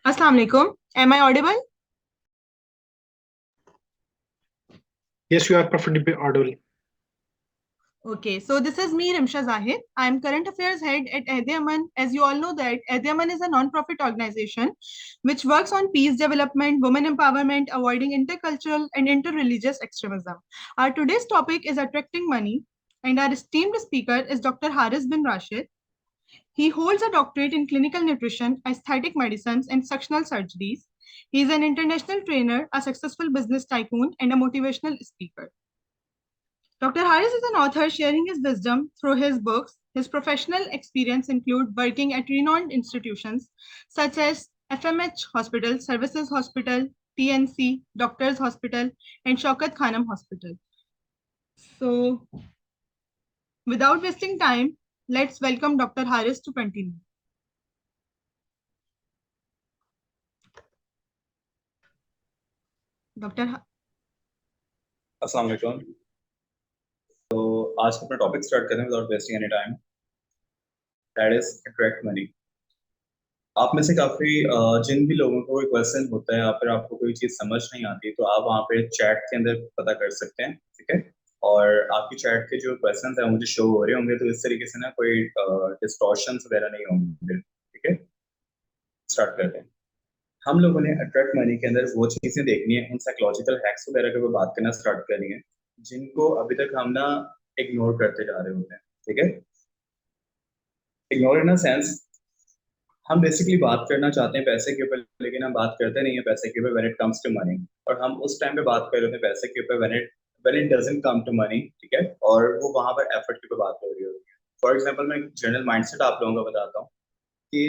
Assalamu alaikum. Am I audible? Yes, you are perfectly audible. Okay, so this is me, Rimsha Zahid. I am current affairs head at Ehde-Aman. As you all know that Ehde-Aman is a non-profit organization which works on peace development, women empowerment, avoiding intercultural and interreligious extremism. Our today's topic is attracting money, and our esteemed speaker is Dr. Haris bin Rashid. He holds a doctorate in clinical nutrition, aesthetic medicines, and suctional surgeries. He is an international trainer, a successful business tycoon, and a motivational speaker. Dr. Harris is an author sharing his wisdom through his books. His professional experience include working at renowned institutions such as FMH Hospital, Services Hospital, TNC, Doctors Hospital, and Shaukat Khanam Hospital. So, without wasting time, let's welcome Dr. Harris to continue. Dr. अस्सलाम वालेकुम। तो आज का अपना topic start करें without wasting any time, that is attract money. आप में से काफी जिन भी लोगों को कोई क्वेश्चन होता है या फिर आपको कोई चीज समझ नहीं आती तो आप वहाँ पे चैट के अंदर पता कर सकते हैं, ठीक है। और आपकी चैट के जो क्वेश्चन है मुझे शो हो रहे होंगे, तो इस तरीके से ना कोई डिस्टॉर्शन वगैरह नहीं होंगे, ठीक है। स्टार्ट करते हैं। हम लोगों ने अट्रैक्ट मनी के अंदर वो चीजें देखनी है, उन साइकोलॉजिकल हैक्स वगैरह के ऊपर बात करना स्टार्ट करनी है जिनको अभी तक हम ना इग्नोर करते जा रहे होते हैं, ठीक है। इग्नोर इन अ सेंस, हम बेसिकली बात करना चाहते हैं पैसे के ऊपर, लेकिन हम बात करते नहीं है पैसे के ऊपर when it comes to money. और हम उस टाइम पे बात कर रहे होते हैं पैसे के ऊपर when it doesn't come to money, ठीक है। और वो वहां पर एफर्ट के ऊपर बात हो रही होती है। फॉर एग्जाम्पल, मैं जनरल माइंडसेट आप लोगों को बताता हूँ कि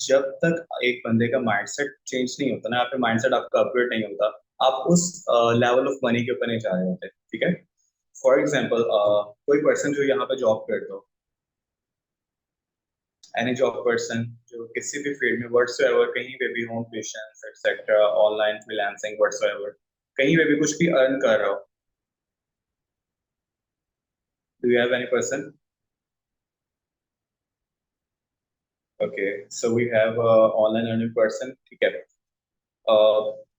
जब तक एक बंदे का माइंडसेट चेंज नहीं होता ना, आपका माइंडसेट आपका अपग्रेड नहीं होता, आप उस लेवल ऑफ मनी के ऊपर नहीं जा रहे होते, ठीक है। फॉर एग्जाम्पल, कोई पर्सन जो यहाँ पे जॉब करता हो, एनी जॉब पर्सन जो किसी भी फील्ड में व्हाट्सएवर, कहीं पे भी home tuitions etcetera, online freelancing whatsoever, कहीं पे भी कुछ भी अर्न कर रहा हो, do you have any person? Okay, so we have online earning person, ठीक है।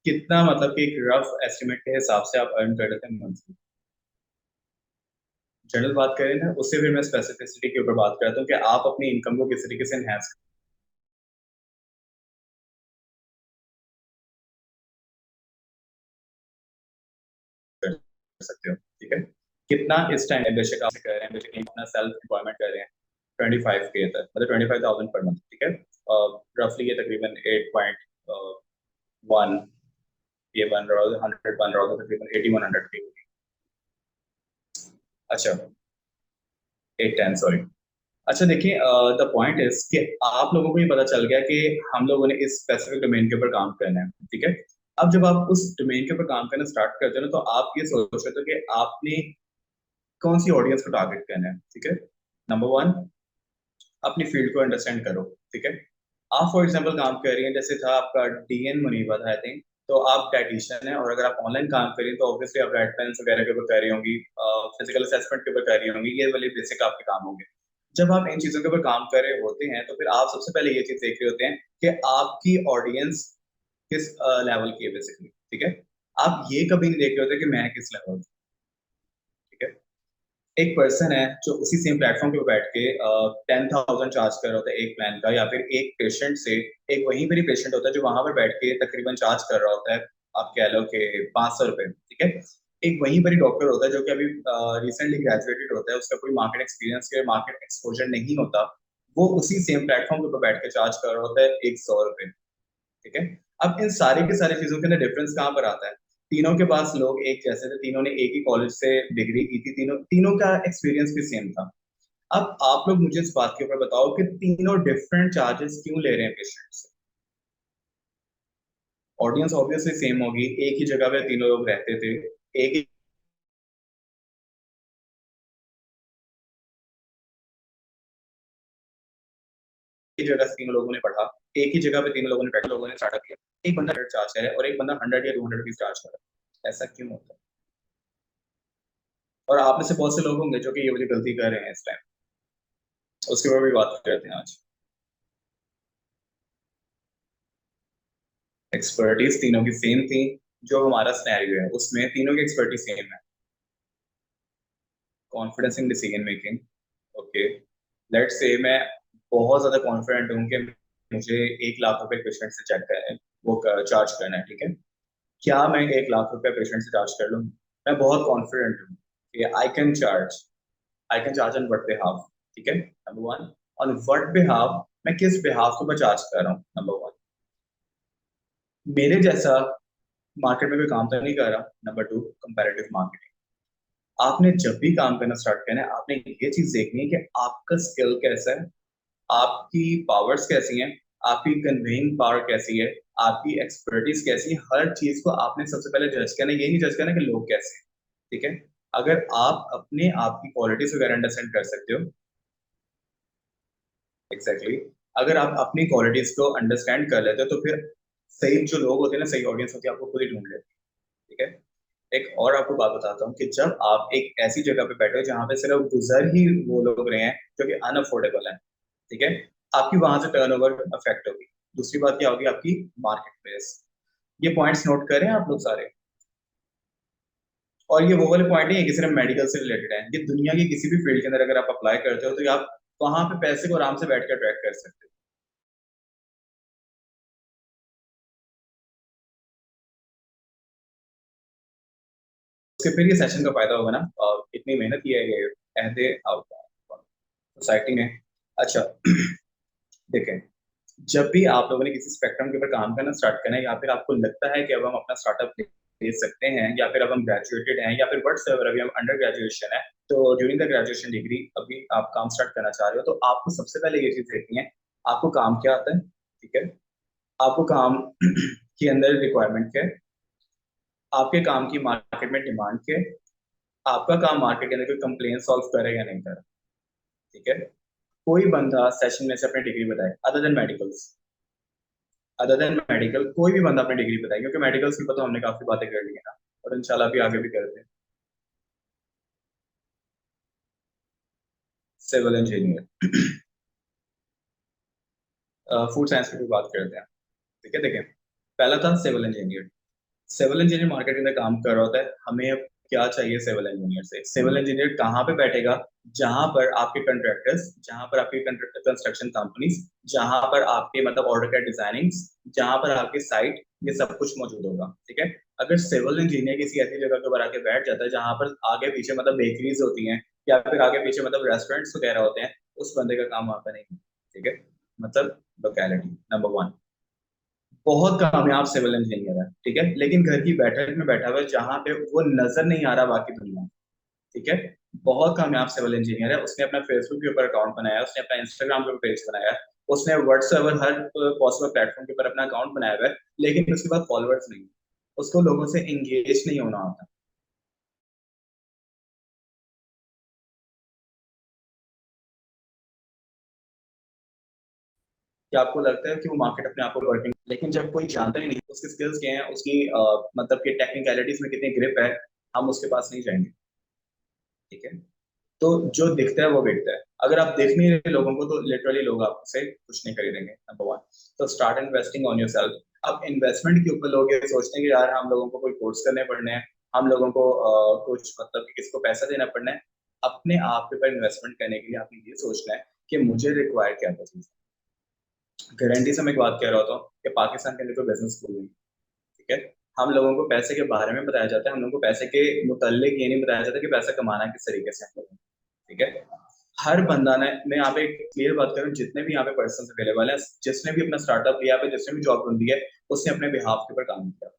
कितना मतलब कि एक रफ एस्टिमेट के हिसाब से आप अर्न कर लेते हैं मंथली? जनरल बात करें ना, उससे फिर मैं स्पेसिफिसिटी के ऊपर बात करता हूँ कि आप अपनी इनकम को किस तरीके से एनहेंस कर सकते हो, ठीक है। कितना इस टाइम बेशक आप कर रहे हैं, बेशक अपना सेल्फ एम्प्लॉयमेंट कर रहे हैं 25K तक, मतलब 25,000 पर मंथ, ठीक है। रफली ये तकरीबन 8.1 ये बन रहा होगा, 100 बन रहा होगा, तकरीबन 8100 की होगी। अच्छा, 810, सॉरी। अच्छा देखिए, द पॉइंट इज कि आप लोगों को ये पता चल गया कि हम लोगों ने इस स्पेसिफिक डोमेन के ऊपर काम करना है, ठीक है। अब जब आप उस डोमेन के ऊपर काम करना स्टार्ट करते हो ना, तो आप ये सोच रहे हो कि आपने कौन सी ऑडियंस को टारगेट करना है, ठीक है। नंबर वन, अपनी फील्ड को अंडरस्टैंड करो, ठीक है। आप फॉर एग्जांपल काम कर रही हैं, जैसे था आपका डीएन मुनीबा था, आई थिंक, तो आप डाइटिशियन है, और अगर आप ऑनलाइन काम करें तो ऑब्वियसली आप डाइट प्लान्स वगैरह के ऊपर कर रही होंगी, फिजिकल असेसमेंट के ऊपर कर रही होंगी, ये वाले बेसिक आपके काम होंगे। जब आप इन चीजों के ऊपर काम कर रहे होते हैं तो फिर आप सबसे पहले ये चीज देख रहे होते हैं कि आपकी ऑडियंस किस लेवल की है, बेसिकली, ठीक है। आप ये कभी नहीं देख रहे होते कि मैं किस लेवल, ठीक है। एक पर्सन है जो उसी सेम प्लेटफॉर्म पे बैठ के 10,000 चार्ज कर रहा होता है एक प्लान का, या फिर एक पेशेंट से, एक वहीं पर ही पेशेंट होता है जो वहां पर बैठ के तकरीबन चार्ज कर रहा होता है, आप कह लो कि 500 रुपए, ठीक है। एक वहीं पर ही डॉक्टर होता है जो कि अभी रिसेंटली ग्रेजुएटेड होता है, उसका कोई मार्केट एक्सपीरियंस या मार्केट एक्सपोजर नहीं होता, वो उसी सेम प्लेटफॉर्म के ऊपर बैठ के चार्ज कर रहा होता है 100 रुपए, ठीक है। अब इन सारी की सारी चीजों के अंदर डिफरेंस कहाँ पर आता है? तीनों के पास लोग एक जैसे थे, तीनों ने एक ही कॉलेज से डिग्री की थी, तीनों तीनों का एक्सपीरियंस भी सेम था। अब आप लोग मुझे इस बात के ऊपर बताओ कि तीनों डिफरेंट चार्जेस क्यों ले रहे हैं पेशेंट से? ऑडियंस ऑब्वियसली सेम होगी, एक ही जगह पे तीनों लोग रहते थे, एक ही जगह से तीनों लोगों ने पढ़ा, एक ही जगह पे तीनों लोगों ने बैठे, लोगों ने स्टार्टअप किया। एक बंदा 100 चार्ज करे और एक बंदा 100 या 200 चार्ज करे, ऐसा क्यों होता है? और आप में से बहुत से लोग होंगे जो कि ये वाली गलती कर रहे हैं इस टाइम, उसके ऊपर भी बात करते हैं आज। एक्सपर्टीज तीनों की सेम थी। जो हमारा सिनेरियो है उसमें तीनों की एक्सपर्टीज सेम है। Confidence in decision making. Okay, let's say मैं बहुत ज्यादा कॉन्फिडेंट हूँ कि मुझे 1 लाख रुपए पेशेंट से चेक करना है, वो चार्ज करना है, ठीक है। क्या मैं 1 लाख रुपए पेशेंट से चार्ज कर लूँ? मैं बहुत कॉन्फिडेंट हूँ कि I can charge on what behalf, ठीक है, number one. On what behalf, मैं किस बिहाफ के ऊपर चार्ज कर रहा हूँ, नंबर वन। मेरे जैसा मार्केट में कोई काम तो नहीं कर रहा, नंबर टू। Comparative marketing. आपने जब भी काम करना स्टार्ट करना है, आपने ये चीज देखनी है कि आपका स्किल कैसा है, आपकी पावर्स कैसी हैं, आपकी कन्वेइंग पावर कैसी है, आपकी एक्सपर्टीज कैसी है। हर चीज को आपने सबसे पहले जज करना है, ये नहीं जज करना कि लोग कैसे हैं, ठीक है। अगर आप अपने आप की क्वालिटीज वगैरह अंडरस्टैंड कर सकते हो, एग्जैक्टली अगर आप अपनी क्वालिटीज को अंडरस्टैंड कर लेते हो, तो फिर सही जो लोग होते हैं ना, सही ऑडियंस होती है, आपको खुद ही ढूंढ लेते हैं, ठीक है। एक और आपको बात बताता हूँ कि जब आप एक ऐसी जगह पे बैठे हो जहाँ पे सिर्फ गुजर ही वो लोग रहे हैं जो कि अनअफोर्डेबल है, ठीक है, आपकी वहां से टर्नओवर अफेक्ट होगी। दूसरी बात क्या होगी? आपकी मार्केट प्लेस। ये पॉइंट्स नोट करें आप लोग सारे। और ये वो वाले पॉइंट नहीं है कि सिर्फ मेडिकल से रिलेटेड है, ये दुनिया की किसी भी फील्ड के अंदर अगर आप अप्लाई करते हो, तो ये आप वहां पे पैसे को आराम से बैठ कर ट्रैक कर सकते हो। उसके फिर ये सेशन का फायदा होगा ना, इतनी मेहनत की है ये अहदे सोसाइटी में। अच्छा देखें, जब भी आप लोगों ने किसी स्पेक्ट्रम के ऊपर काम करना स्टार्ट करना है, या फिर आपको लगता है कि अब हम अपना स्टार्टअप ले सकते हैं, या फिर अब हम ग्रेजुएटेड हैं, या फिर व्हाटसएवर अभी हम अंडर ग्रेजुएशन है, तो ड्यूरिंग द ग्रेजुएशन डिग्री अभी आप काम स्टार्ट करना चाह रहे हो, तो आपको सबसे पहले ये चीज देखनी है, आपको काम क्या आता है, ठीक है। आपको काम के अंदर रिक्वायरमेंट क्या है, आपके काम की मार्केट में डिमांड क्या है, आपका काम मार्केट के अंदर कोई कंप्लेन सॉल्व करे या नहीं करे, ठीक है। कोई बंदा सेशन में से अपनी डिग्री बताए, अदर देन मेडिकल कोई भी बंदा अपनी डिग्री बताए, क्योंकि मेडिकल्स की तो हमने काफी बातें कर ली है ना, और इंशाल्लाह भी आगे भी करते हैं। सिविल इंजीनियर, फूड साइंस की भी बात करते हैं, ठीक है। देखें, पहला था civil engineer. Civil engineer market के अंदर काम कर रहा होता है। हमें अब क्या चाहिए सिविल इंजीनियर से? सिविल इंजीनियर कहाँ पे बैठेगा? जहां पर आपके कंट्रैक्टर्स, जहां पर आपकी कंस्ट्रक्शन कंपनीज, जहां पर आपके मतलब ऑर्डर का डिजाइनिंग, जहां पर आपके साइट, ये सब कुछ मौजूद होगा, ठीक है। अगर सिविल इंजीनियर किसी ऐसी जगह के ऊपर आके बैठ जाता है जहां पर आगे पीछे मतलब बेकरीज होती हैं, या फिर आगे पीछे मतलब रेस्टोरेंट्स वगैरह होते हैं, उस बंदे का काम वहां पर नहीं है, ठीक है। मतलब लोकेलिटी नंबर वन। बहुत कामयाब सिविल इंजीनियर है, ठीक है, लेकिन घर की बैठक में बैठा हुआ है जहां पे वो नजर नहीं आ रहा बाकी दुनिया, ठीक है। बहुत कामयाब सिविल इंजीनियर है, उसने अपना फेसबुक के ऊपर अकाउंट बनाया, उसने अपना इंस्टाग्राम के ऊपर पेज बनाया, उसने व्हाट्सएप हर पॉसिबल प्लेटफॉर्म के ऊपर अपना अकाउंट बनाया हुआ है, लेकिन उसके बाद फॉलोअर्स नहीं, उसको लोगों से एंगेज नहीं होना आता। क्या आपको लगता है कि वो मार्केट अपने आप को वर्किंग, लेकिन जब कोई जानता ही नहीं उसकी स्किल्स क्या है, उसकी मतलब कि टेक्निकलिटीज में कितनी ग्रिप है, हम उसके पास नहीं जाएंगे, ठीक है। तो जो दिखता है वो बिकता है। अगर आप देख नहीं रहे लोगों को, तो लिटरली लोग आपसे कुछ नहीं खरीदेंगे, नंबर वन। तो start investing on your self. अब इन्वेस्टमेंट के ऊपर लोग ये सोचते हैं कि यार हम लोगों को कोई कोर्स करने पड़ने हैं, हम लोगों को कुछ मतलब कि किसी को पैसा देना पड़ना है। अपने आप के ऊपर इन्वेस्टमेंट करने के लिए आपने ये सोचना है कि मुझे रिक्वायर क्या क्या चीज है। गारंटी से मैं एक बात कह रहा होता हूँ कि पाकिस्तान के अंदर कोई बिजनेस स्कूल नहीं, ठीक है। हम लोगों को पैसे के बारे में बताया जाता है, हम लोगों को पैसे के मुतल्लिक ये नहीं बताया जाता कि पैसा कमाना किस तरीके से हम लोग, ठीक है। हर बंदा ने, मैं यहाँ पे क्लियर बात करूँ, जितने भी यहाँ पे पर्सन अवेलेबल है, जिसने भी अपना स्टार्टअप लिया पे, जिसने भी जॉब ढूंढी है, उसने अपने बिहाफ के ऊपर काम किया,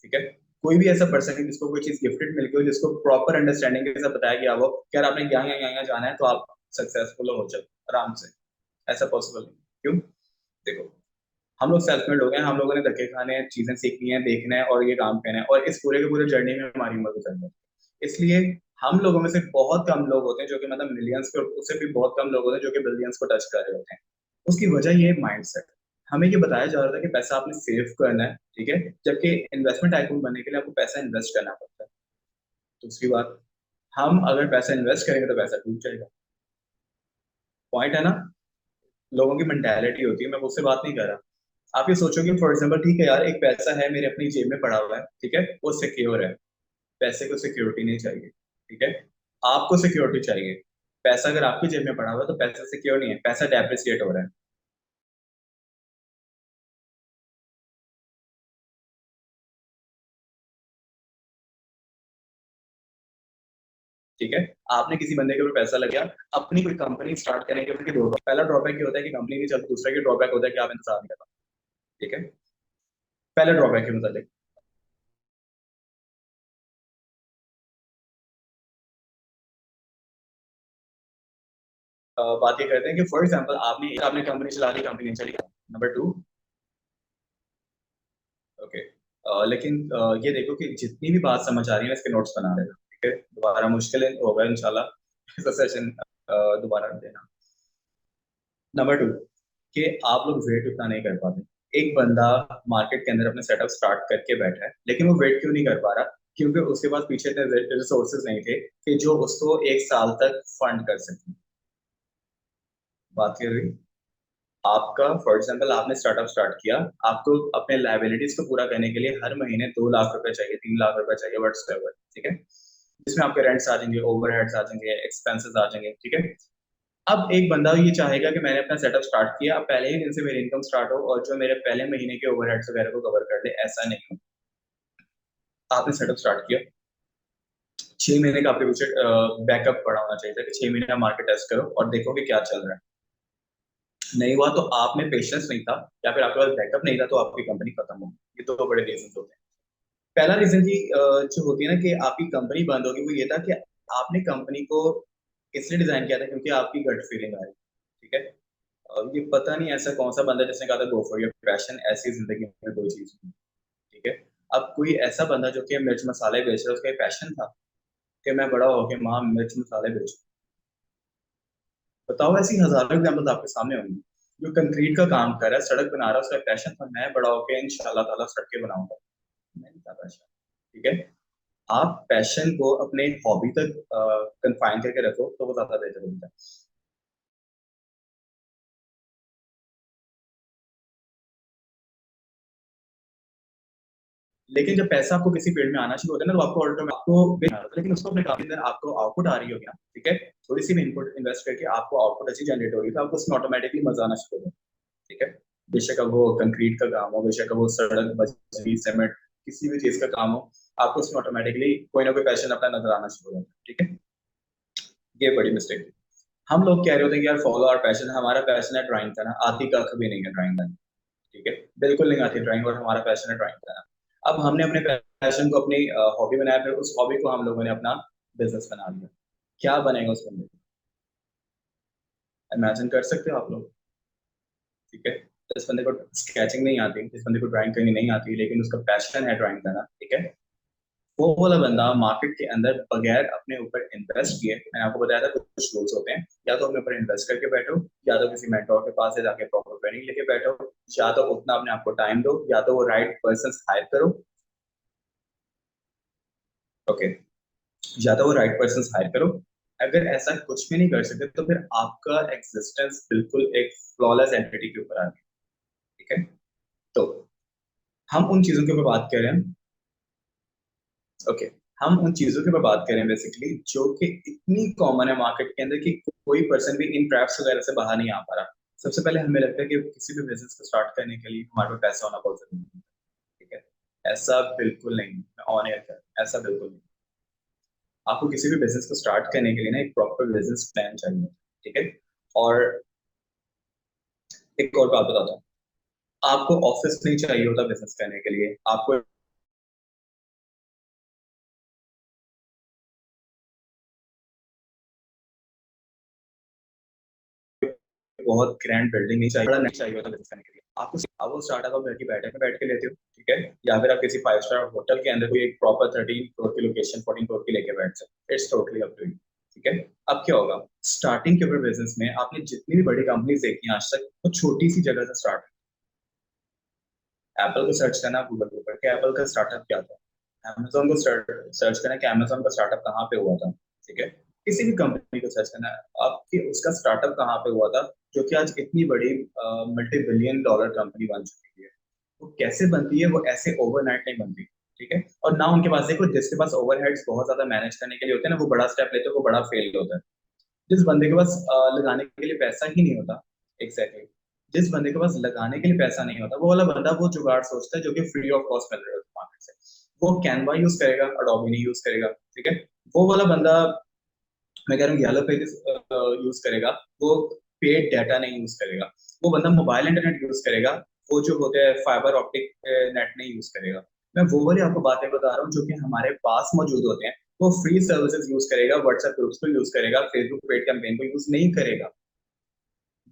ठीक है। कोई भी ऐसा पर्सन है जिसको कोई चीज गिफ्टेड मिल गई हो, जिसको प्रॉपर अंडरस्टैंडिंग के साथ बताया गया वो कि यार आपने यहाँ यहाँ यहाँ जाना है तो आप सक्सेसफुल हो जाओ आराम से, ऐसा पॉसिबल नहीं। क्यों? देखो, हम लोग सेल्फ मेड लोग हैं, हम लोगों ने धक्के खाने हैं, चीजें सीखनी है, देखना है और ये काम करना है, और इस पूरे के पूरे जर्नी में हमारी उम्र गुजर है। इसलिए हम लोगों में से बहुत कम लोग होते हैं जो कि मतलब मिलियंस को, उससे भी बहुत कम लोग होते हैं जो कि बिलियंस को टच कर रहे होते हैं। उसकी वजह ये माइंडसेट। हमें ये बताया जा रहा था कि पैसा आपने सेव करना है, ठीक है, जबकि इन्वेस्टमेंट टाइकून बनने के लिए आपको पैसा इन्वेस्ट करना पड़ता है। दूसरी बात, हम अगर पैसा इन्वेस्ट करेंगे तो पैसा डूब जाएगा। पॉइंट है ना? लोगों की मेंटेलिटी होती है, मैं उससे बात नहीं कर रहा। आप ये सोचोगे फॉर एग्जाम्पल, ठीक है यार, एक पैसा है मेरे अपनी जेब में पड़ा हुआ है, ठीक है, वो सिक्योर है। पैसे को सिक्योरिटी नहीं चाहिए, ठीक है, आपको सिक्योरिटी चाहिए। पैसा अगर आपकी जेब में पड़ा हुआ है तो पैसा सिक्योर नहीं है, पैसा डेप्रिसिएट हो रहा है। ठीक है, आपने किसी बंदे के ऊपर पैसा लगाया, अपनी कोई कंपनी स्टार्ट करने के उनके दो, पहला ड्रॉबैक ये होता है कि कंपनी नहीं चलती, दूसरा की ड्रॉबैक होता है कि आप इंतजार नहीं कर पाते। ठीक है, पहला ड्रॉबैक है मतलब। बात ये करते हैं कि फॉर एग्जाम्पल आपने आपने कंपनी चला ली, कंपनी नहीं चली। नंबर टू, ओके, लेकिन ये देखो कि जितनी भी बात समझ आ रही है इसके नोट्स बना लेना, ठीक है, दोबारा मुश्किल होगा इंशाल्लाह इसका सेशन दोबारा देना। नंबर टू, कि आप लोग वेट उतना नहीं कर पाते। एक बंदा मार्केट के अंदर अपने सेटअप स्टार्ट करके बैठा है, लेकिन वो वेट क्यों नहीं कर पा रहा? क्योंकि उसके पास पीछे इतने रिसोर्सेज नहीं थे कि जो उसको 1 साल तक फंड कर सके। बात कर रही, आपका फॉर एग्जाम्पल आपने स्टार्टअप स्टार्ट किया, आपको अपने लाइबिलिटीज को पूरा करने के लिए हर महीने 2 लाख रुपए चाहिए, 3 लाख रुपए चाहिए, व्हाट्सएवर, ठीक है, जिसमें आपके रेंट्स आ जाएंगे, ओवरहेड्स आ जाएंगे, एक्सपेंसेस आ जाएंगे, ठीक है। अब एक बंदा ये चाहेगा कि मैंने अपना सेटअप स्टार्ट किया, अब पहले ही दिन से मेरी इनकम स्टार्ट हो और जो मेरे पहले महीने के ओवरहेड्स वगैरह को कवर कर दे, ऐसा नहीं हो। आपने सेटअप स्टार्ट किया, 6 महीने का आपके पीछे बैकअप पड़ा होना चाहिए था कि 6 महीने आप मार्केट टेस्ट करो और देखो कि क्या चल रहा है। नहीं हुआ तो आप में पेशेंस नहीं था, या फिर आपके पास बैकअप नहीं था, तो आपकी कंपनी खत्म हो गई। ये दो बड़े रीजन होते हैं। पहला रीजन की जो होती है ना कि आपकी कंपनी बंद होगी, वो ये था कि आपने कंपनी को इसलिए डिजाइन किया था क्योंकि आपकी गट फीलिंग आ रही, ठीक है। ये पता नहीं ऐसा कौन सा बंदा जिसने कहा था गो फॉर योर पैशन, ऐसी जिंदगी में कोई चीज नहीं, ठीक है। अब कोई ऐसा बंदा जो कि मिर्च मसाले बेच रहा है, उसका पैशन था कि मैं बड़ा होके माँ मिर्च मसाले बेचूं। बताओ, ऐसी हजारों एग्जाम्पल्स आपके सामने होंगे। जो कंक्रीट का काम कर रहा है, सड़क बना रहा है, उसका पैशन था मैं बड़ा होके इंशाल्लाह ताला सड़कें बनाऊंगा। नहीं था पैशन, ठीक है। आप पैशन को अपने हॉबी तक कंफाइन करके रखो तो वो ज्यादा बेहतर होता है। लेकिन जब पैसा आपको किसी फील्ड में आना शुरू होता है ना, तो आपको ऑटोमेटिक आपको बिल आ रहा है, लेकिन उसको अपने काम के अंदर आपको आउटपुट आ रही होगी ना, ठीक है, थोड़ी सी भी इनपुट इन्वेस्ट करके आपको आउटपुट अच्छी जनरेट हो रही है, तो आपको उसमें ऑटोमेटिकली मजा आना शुरू होगा, ठीक है। बेशक अब वो कंक्रीट का काम हो, बेशक अब वो सड़क बजरी सीमेंट किसी भी चीज का काम हो, आपको उसमें ऑटोमेटिकली कोई ना कोई पैशन अपना नजर आना शुरू हो जाता है, ठीक है। ये बड़ी मिस्टेक है। हम लोग कह रहे होते हैं कि यार फॉलो आवर पैशन, हमारा पैशन है ड्राइंग करना, आती कख भी नहीं है ड्राइंग करना, ठीक है, बिल्कुल नहीं आती ड्राइंग, और हमारा पैशन है ड्राइंग करना। अब हमने अपने पैशन को अपनी हॉबी बनाया, फिर उस हॉबी को हम लोगों ने अपना बिजनेस बना लिया। क्या बनेगा उस बंदे को? इमेजिन कर सकते हो आप लोग? ठीक है, जिस बंदे को स्केचिंग नहीं आती, जिस बंदे को ड्राइंग करनी नहीं आती, लेकिन उसका पैशन है ड्राइंग करना, ठीक है, वो वाला बंदा मार्केट के अंदर बगैर अपने ऊपर इन्वेस्ट किए, मैंने आपको बताया था कुछ रूल्स होते हैं, या तो अपने ऊपर इन्वेस्ट करके बैठो, या तो किसी मेंटोर के पास से जाके प्रॉपर ट्रेनिंग लेके बैठो, या तो उतना अपने आप को टाइम दो, या तो वो राइट पर्सन हायर करो, ओके, या तो वो राइट पर्सन हायर करो। अगर ऐसा कुछ भी नहीं कर सकते तो फिर आपका एग्जिस्टेंस बिल्कुल एक फ्लॉलेस एंटिटी के ऊपर आ गया, ठीक है। तो हम उन चीजों के ऊपर बात कर रहे हैं, ओके, हम उन चीजों के ऊपर बात करें बेसिकली जो कि इतनी कॉमन है मार्केट के अंदर कि कोई पर्सन भी इन ट्रैप्स वगैरह से बाहर नहीं आ पा रहा। सबसे पहले हमें लगता है कि किसी भी बिजनेस को स्टार्ट करने के लिए हमारे पास पैसा होना बहुत जरूरी है, ठीक है, ऐसा बिल्कुल नहीं, मैं ऑन एयर कर, ऐसा बिल्कुल नहीं। आपको किसी भी बिजनेस को स्टार्ट करने के लिए ना एक प्रॉपर बिजनेस प्लान चाहिए, ठीक है। और एक और बात बताता हूँ, आपको ऑफिस नहीं चाहिए होता बिजनेस करने के लिए, आपको बहुत ग्रैंड बिल्डिंग नहीं चाहिए, बड़ा नहीं चाहिए होता बिजनेस करने के लिए। आपको आप वो स्टार्टअप आप घर की बैठ के लेते हो, ठीक है, या फिर आप किसी 5 स्टार होटल के अंदर कोई एक प्रॉपर 13 करोड़ की लोकेशन 14 करोड़ की लेके बैठ सकते, it's totally up to you, ठीक है। अब क्या होगा, स्टार्टिंग के ऊपर बिजनेस में आपने जितनी भी बड़ी कंपनीज देखी हैं आज तक, वो छोटी सी जगह से स्टार्ट। एप्पल को सर्च करना गूगल के ऊपर कि एप्पल का स्टार्टअप क्या था, अमेजोन को सर्च करना कि अमेजोन का स्टार्टअप कहाँ पे हुआ था, ठीक है। किसी भी कंपनी को सर्च करना आपके उसका स्टार्टअप कहाँ पे हुआ था, जो कि आज इतनी बड़ी मल्टी बिलियन डॉलर कंपनी बन चुकी है। वो कैसे बनती है? वो ऐसे ओवरनाइट नहीं बनती, ठीक है। और ना उनके पास, देखो जिसके पास ओवरहेड्स बहुत ज्यादा मैनेज करने के लिए होते हैं ना, वो बड़ा स्टेप लेते हैं, वो बड़ा फेल होता है। जिस बंदे के पास लगाने के लिए पैसा ही नहीं होता, एग्जैक्टली जिस बंदे के पास लगाने के लिए पैसा नहीं होता, वो वाला बंदा वो जुगाड़ सोचता है जो कि फ्री ऑफ कॉस्ट मिल रहा है मार्केट से। वो कैनवा यूज करेगा, अडोबी नहीं यूज करेगा, ठीक है। वो वाला बंदा, मैं कह रहा हूँ येलो पेजेस यूज करेगा, वो पेड डाटा नहीं यूज करेगा। वो बंदा मोबाइल इंटरनेट यूज करेगा, वो जो होते हैं फाइबर ऑप्टिक नेट नहीं यूज करेगा। मैं वो वाली आपको बातें बता रहा हूँ जो कि हमारे पास मौजूद होते हैं। वो फ्री सर्विसेज यूज करेगा, व्हाट्सएप ग्रुप्स को यूज करेगा, फेसबुक पेड कैंपेन को यूज नहीं करेगा।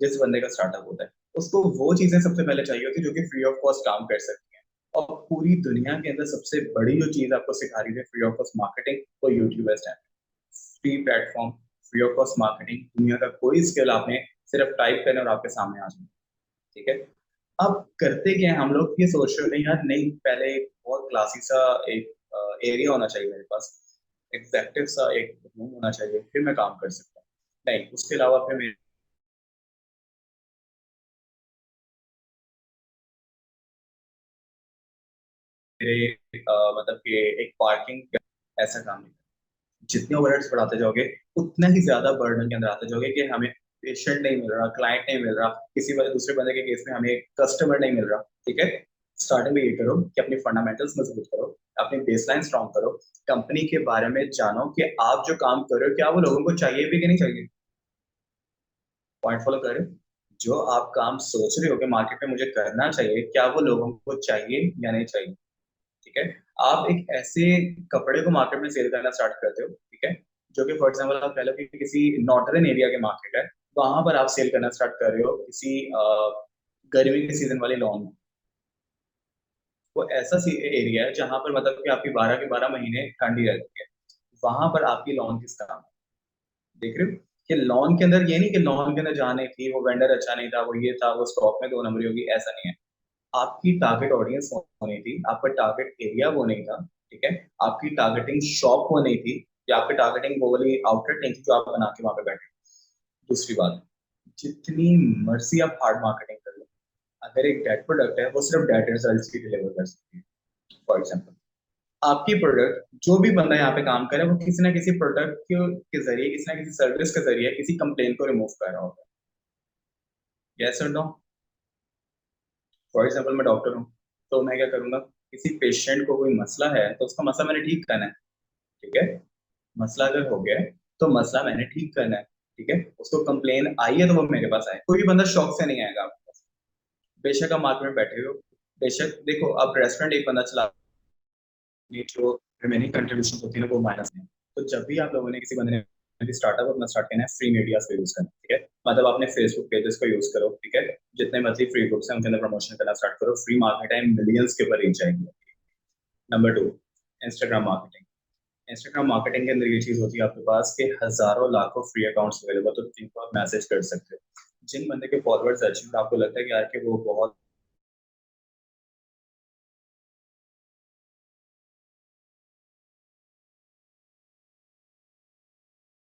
जिस बंदे का स्टार्टअप होता है उसको वो चीजें सबसे पहले चाहिए होती है जो कि फ्री ऑफ कॉस्ट काम कर सकती है। और पूरी दुनिया के अंदर सबसे बड़ी जो चीज आपको सिखा रही है फ्री ऑफ कॉस्ट मार्केटिंग, वो यूट्यूब है। Free platform, free of cost marketing, दुनिया का कोई स्किल आपने सिर्फ टाइप करना और आपके सामने आ जाए, ठीक है। अब करते क्या है हम लोग, ये सोच रहे हो नहीं यार, नहीं पहले एक बहुत क्लासी सा एक एरिया होना चाहिए मेरे पास, एग्जैक्टिव सा एक रूम होना चाहिए, फिर मैं काम कर सकता हूँ। नहीं, उसके अलावा फिर मेरे मतलब कि एक पार्किंग, ऐसा काम नहीं। जितने ओवरहेड्स बढ़ाते जाओगे उतना ही ज्यादा बर्डन के अंदर आते जाओगे कि हमें पेशेंट नहीं मिल रहा, क्लाइंट नहीं मिल रहा, किसी वजह दूसरे बंदे के केस में हमें कस्टमर नहीं मिल रहा, ठीक है। स्टार्टिंग में ये करो कि अपनी फंडामेंटल्स मजबूत करो, अपनी बेसलाइन स्ट्रॉन्ग करो, कंपनी के बारे में जानो कि आप जो काम कर रहे हो क्या वो लोगों को चाहिए भी कि नहीं चाहिए। पॉइंट फॉलो करें, जो आप काम सोच रहे हो कि मार्केट में मुझे करना चाहिए, क्या वो लोगों को चाहिए या नहीं चाहिए, ठीक है। आप एक ऐसे कपड़े को मार्केट में सेल करना स्टार्ट करते हो, ठीक है, जो कि फॉर एग्जांपल आप कह लो कि किसी नॉर्दर्न एरिया के मार्केट है, वहां पर आप सेल करना स्टार्ट कर रहे हो किसी गर्मी के सीजन वाले लॉन। वो ऐसा एरिया है जहां पर मतलब कि आपकी 12 के 12 महीने ठंडी रहती है, वहां पर आपकी लॉन किस काम है? देख रहे हो कि लॉन के अंदर ये नहीं कि लॉन के अंदर जाने थी, वो वेंडर अच्छा नहीं था, वो ये था, वो स्टॉक में 2 नंबरी होगी, ऐसा नहीं है। आपकी टारगेट ऑडियंस होनी थी, आपका टारगेट एरिया वो नहीं था, ठीक है। आपकी टारगेटिंग शॉप वो नहीं थी, या आपकी टारगेटिंग वो वाली आउटलेट नहीं थी जो आप बना के वहां पे बैठे। दूसरी बात, जितनी मर्जी आप हार्ड मार्केटिंग कर लो, अगर एक डेड प्रोडक्ट है वो सिर्फ डेड रिजल्ट ही डिलीवर कर सकती है। फॉर एग्जाम्पल, आपकी प्रोडक्ट, जो भी बंदा यहाँ पे काम करे वो किसी ना किसी प्रोडक्ट के जरिए, किसी ना किसी सर्विस के जरिए किसी कंप्लेन को रिमूव कर रहा होगा। यस और नो? फॉर एग्जाम्पल मैं डॉक्टर हूँ, तो मैं क्या करूंगा, किसी पेशेंट को कोई मसला है तो उसका मसला मैंने ठीक करना है, ठीक है। मसला अगर हो गया है तो मसला मैंने ठीक करना है, ठीक है। उसको कंप्लेन आई है तो वो मेरे पास आए, कोई भी बंदा शौक से नहीं आएगा आपके पास। बेशक आप मार्केट में बैठे हो, बेशक देखो आप रेस्टोरेंट एक बंदा चला, ये जो रिमेनिंग कंट्रीब्यूशन होती है ना वो माइनस है। तो जब भी आप लोगों ने, किसी बंदे ने स्टार्टअप अपना स्टार्ट करना है, फ्री मीडिया को यूज करना, ठीक है। मतलब अपने फेसबुक पेजेस को यूज करो, ठीक है। जितने मर्जी फ्री ग्रुप्स हैं उनके अंदर प्रमोशन करना स्टार्ट करो, फ्री मार्केट है, मिलियंस के ऊपर रीच आएगी। Number 2, Instagram marketing. Instagram marketing के अंदर ये चीज होती है आपके पास कि हजारों लाखों फ्री अकाउंट्स अवेलेबल, तो जिनको आप मैसेज कर सकते हो। जिन बंदे के फॉलोअर्स अच्छे हैं, आपको लगता है कि यार कि वो बहुत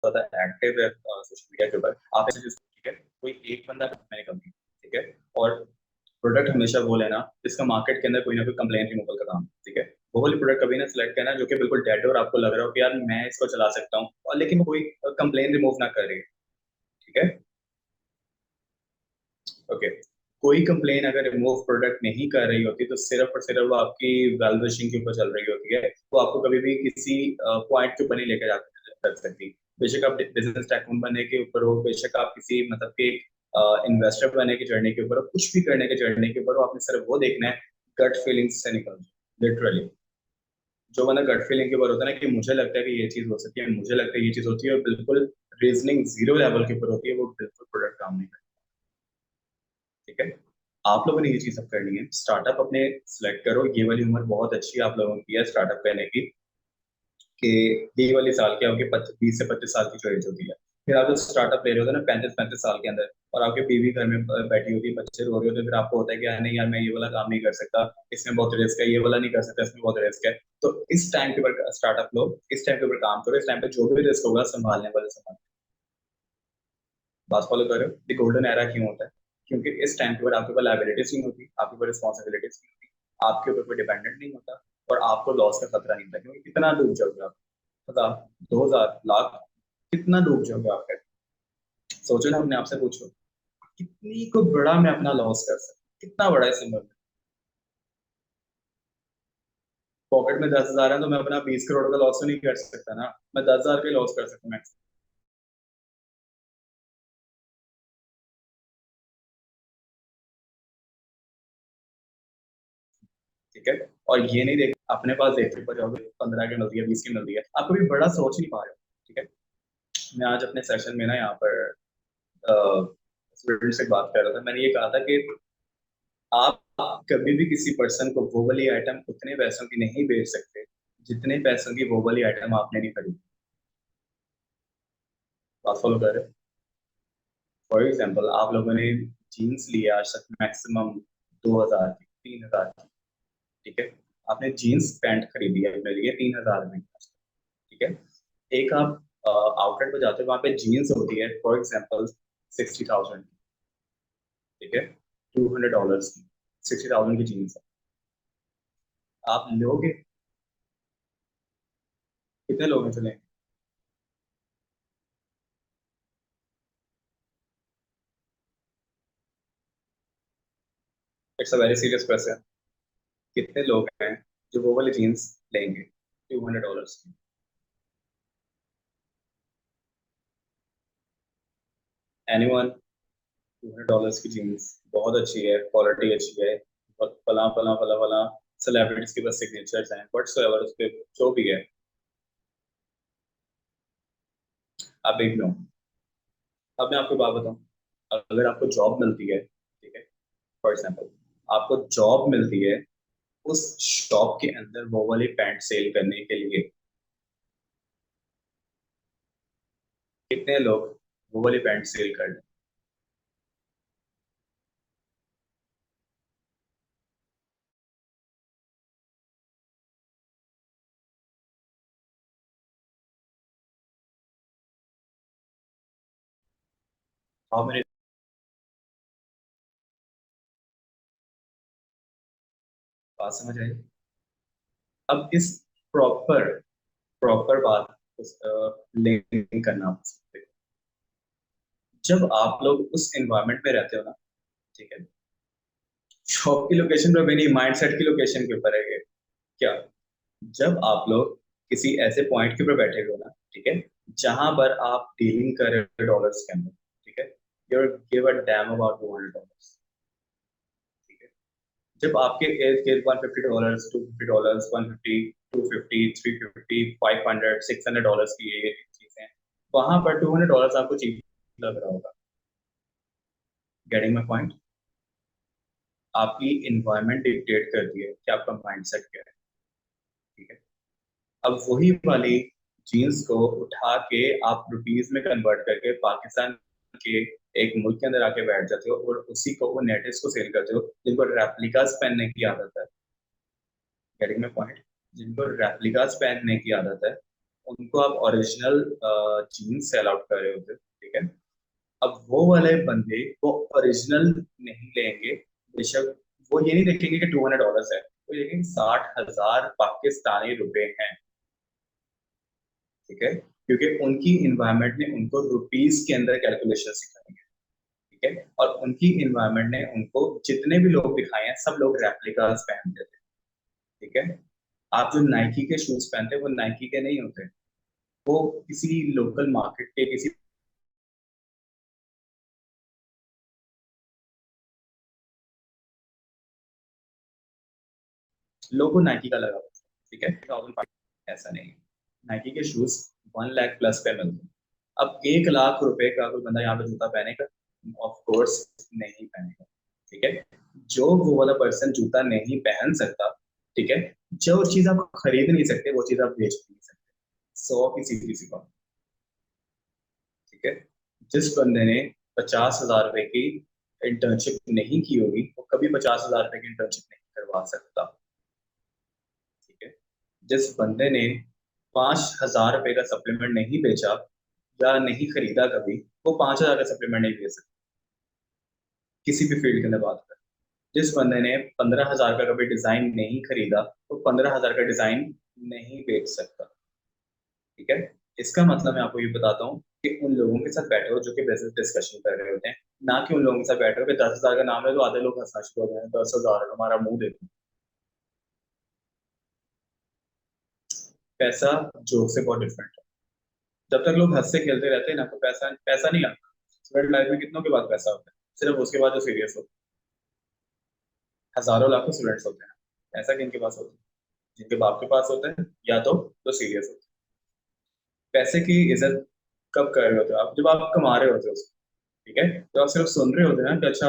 ज्यादा एक्टिव है सोशल मीडिया के ऊपर, आप ऐसे ठीक है, कोई एक बंदा मैंने कभी, ठीक है। और प्रोडक्ट हमेशा वो लेना जिसका मार्केट के अंदर कोई ना कोई कंप्लेंट रिमूवल का काम, ठीक है। वो वाली प्रोडक्ट कभी ना सिलेक्ट करना जो कि बिल्कुल डेड और आपको लग रहा हो कि यार मैं इसको चला सकता हूँ, और लेकिन वो कोई कंप्लेन रिमूव ना कर रही है, ठीक है। ओके, कोई कंप्लेन अगर रिमूव प्रोडक्ट नहीं कर रही होती तो सिर्फ और सिर्फ वो आपकी वेल विशिंग के ऊपर चल रही होती है, वो आपको कभी भी किसी पॉइंट के ऊपर नहीं लेकर जा कर सकती। बेशक आप बिजनेस टाइकून बनने के ऊपर हो, बेशक आप किसी मतलब के इन्वेस्टर बनने की जर्नी के ऊपर हो, कुछ भी करने के जर्नी के ऊपर हो, आपने सिर्फ वो देखना है गट फीलिंग्स से निकल, लिटरली। जो बंदा गट फीलिंग के ऊपर होता है ना कि मुझे लगता है कि ये चीज हो सकती है, मुझे लगता है ये चीज होती है, और बिल्कुल रीजनिंग जीरो लेवल के ऊपर होती है, वो बिल्कुल प्रोडक्ट काम नहीं करता, ठीक है। आप लोगों ने ये चीज सब करनी है, स्टार्टअप अपने सिलेक्ट करो। ये वाली उम्र बहुत अच्छी है आप लोगों की है स्टार्टअप करने की, कि ये वाली साल की आपके 20 से 25 साल की जो एज होती है, फिर आप जो स्टार्टअप ले रहे होते हैं ना 35-35 साल के अंदर, और आपकी बीवी घर में बैठी होती है, बच्चे रो रहे होते हैं, फिर आपको होता है कि यार नहीं यार मैं ये वाला काम नहीं कर सकता, इसमें बहुत रिस्क है, ये वाला नहीं कर सकता, इसमें बहुत रिस्क है। तो इस टाइम के ऊपर स्टार्टअप लो, इस टाइम के ऊपर काम करो, इस टाइम पे जो भी रिस्क होगा संभालने वाले संभाल। बात फॉलो कर रहे हो? द गोल्डन एरा क्यों होता है? क्योंकि इस टाइम के ऊपर आपके ऊपर लाइबिलिटीज नहीं होती, आपके ऊपर रिस्पॉन्सिबिलिटीज नहीं होती, आपके ऊपर कोई डिपेंडेंट नहीं होता, और आपको लॉस का खतरा नहीं होता। क्योंकि कितना डूब जाओगे आप? 1000, 2000, लाख, कितना डूब जाओगे आप? सोचो ना, अपने आप से पूछो, कितनी को बड़ा मैं अपना लॉस कर सकता, कितना बड़ा है सिंबल? पॉकेट में 10,000 है तो मैं अपना 20 करोड़ का लॉस तो नहीं कर सकता ना, मैं 10,000 का लॉस कर सकता हूँ मैक्स। ठीक है, और ये नहीं देख अपने पास देखते पर जाओगे 15 की मिलती है, 20 की मिलती है, आप कभी बड़ा सोच नहीं पा रहे हो। ठीक है, मैं आज अपने सेशन में ना यहाँ पर स्टूडेंट से बात कर रहा था, मैंने ये कहा था कि आप कभी भी किसी पर्सन को वो वाली आइटम उतने पैसों की नहीं बेच सकते जितने पैसों की वो वाली आइटम आपने नहीं खरीदी। बात फॉलो कर रहे हो? फॉर एग्जाम्पल, आप लोगों ने जीन्स लिया आज तक मैक्सिमम 2,000 की, 3,000 की। ठीक है, आपने जीन्स पैंट खरीदी है अपने लिए 3,000 में। ठीक है, एक आप आउटलेट पे जाते हो, वहां पे जीन्स होती है फॉर एग्जाम्पल 60,000 की। ठीक है, $200 की 60,000 की जीन्स है, आप लोगे? कितने लोग हैं चले? It's a very serious question. कितने लोग हैं जो वो वाली जीन्स लेंगे $200 की? एनीवन? $200 की जीन्स बहुत अच्छी है, क्वालिटी अच्छी है, फला फला फला फला सेलिब्रिटीज के बस सिग्नेचर्स हैं, व्हाटसोएवर उस पे जो भी है, आप देख लो। अब मैं आपको बात बताऊं, अगर आपको जॉब मिलती है, ठीक है, फॉर एग्जाम्पल आपको जॉब मिलती है उस शॉप के अंदर वो वाली पैंट सेल करने के लिए, कितने लोग वो वाली पैंट सेल कर लें? How many? बात समझ आई? अब इस प्रॉपर प्रॉपर बात लिंक करना आप सकते हो। जब आप लोग उस एनवायरनमेंट में रहते हो ना, ठीक है, शॉप की लोकेशन पे भी नहीं, माइंडसेट की लोकेशन के ऊपर है ये। क्या? जब आप लोग किसी ऐसे पॉइंट के ऊपर बैठे हो ना, ठीक है, जहां पर आप डीलिंग कर रहे हो डॉलर्स के अंदर, ठीक है, you're give a damn about $200। ठीक है, जब आपके इर्द गिर्द $150, $250, 150, 250, 350, 500, $600 की ये चीजें, वहां पर $200 आपको चीप लग रहा होगा। Getting my point? आपकी इन्वायरमेंट डिक्टेट करती है कि आपका माइंडसेट क्या है। ठीक है, अब वही वाली जीन्स को उठा के आप रुपीज में कन्वर्ट करके पाकिस्तान के एक मुल्क के अंदर आके बैठ जाते हो, और उसी को वो नेटिव्स को सेल करते हो जिनको रेप्लिकास पहनने की आदत है। Getting my point? जिनको रेप्लिकास पहनने की आदत है उनको आप ओरिजिनल जीन्स सेल आउट कर रहे होते हो। ठीक है, अब वो वाले बंदे वो ओरिजिनल नहीं लेंगे, बेशक वो ये नहीं देखेंगे कि $200 है, वो देखेंगे 60,000 पाकिस्तानी रुपए हैं। ठीक है, क्योंकि उनकी इन्वायरमेंट ने उनको रुपीस के अंदर कैलकुलेशन सिखाई है। ठीक है, और उनकी इन्वायरमेंट ने उनको जितने भी लोग दिखाए हैं सब लोग रेप्लिकास पहनते थे। ठीक है, आप जो नाइकी के शूज पहनते हैं वो नाइकी के नहीं होते, वो किसी लोकल मार्केट के किसी लोगो नाइकी का लगा हुआ है। ठीक है, 2005 ऐसा नहीं है, नाइकी के शूज 1 लाख प्लस पे मिलते हैं। अब 1 लाख रुपए का कोई बंदा यहाँ पे जूता पहनेगा? ऑफ कोर्स नहीं पहनेगा। ठीक है, जो वो वाला पर्सन जूता नहीं पहन सकता, ठीक है, जो चीज आप खरीद नहीं सकते वो चीज आप बेच नहीं सकते। 100 की सीधी सी बात। ठीक है, जिस बंदे ने 50,000 रुपए की इंटर्नशिप नहीं की होगी वो कभी 50,000 रुपए की इंटर्नशिप नहीं करवा सकता। ठीक है, जिस बंदे ने 5,000 रुपए का सप्लीमेंट नहीं बेचा, या नहीं खरीदा कभी, वो 5,000 का सप्लीमेंट नहीं ले सकता। किसी भी फील्ड के अंदर बात करें, जिस बंदे ने 15,000 का कभी डिजाइन नहीं खरीदा, वो 15,000 का डिजाइन नहीं बेच सकता। ठीक है। इसका मतलब मैं आपको ये बताता हूँ कि उन लोगों के साथ बैठे हो जो कि बिजनेस डिस्कशन कर रहे होते हैं, ना कि उन लोगों के साथ बैठे हो कि 10,000 का नाम है तो आधे लोग हंसना शुरू हो गए, 10,000 हमारा मुंह देखो। पैसा जोक से बहुत डिफरेंट है। जब तक लोग हंसते खेलते रहते हैं ना, तो पैसा पैसा नहीं आता। स्टूडेंट लाइफ में कितनों के बाद पैसा होता है? सिर्फ उसके बाद जो सीरियस होते हैं। हजारों लाखों स्टूडेंट्स होते हैं, पैसा किनके पास होता है? जिनके बाप के पास होता है, या तो सीरियस होते हैं। पैसे की इज्जत कब कर रहे होते हो आप? जब आप कमा रहे होते हो उसको। ठीक है। तो आप सिर्फ सुन रहे होते हैं ना कि अच्छा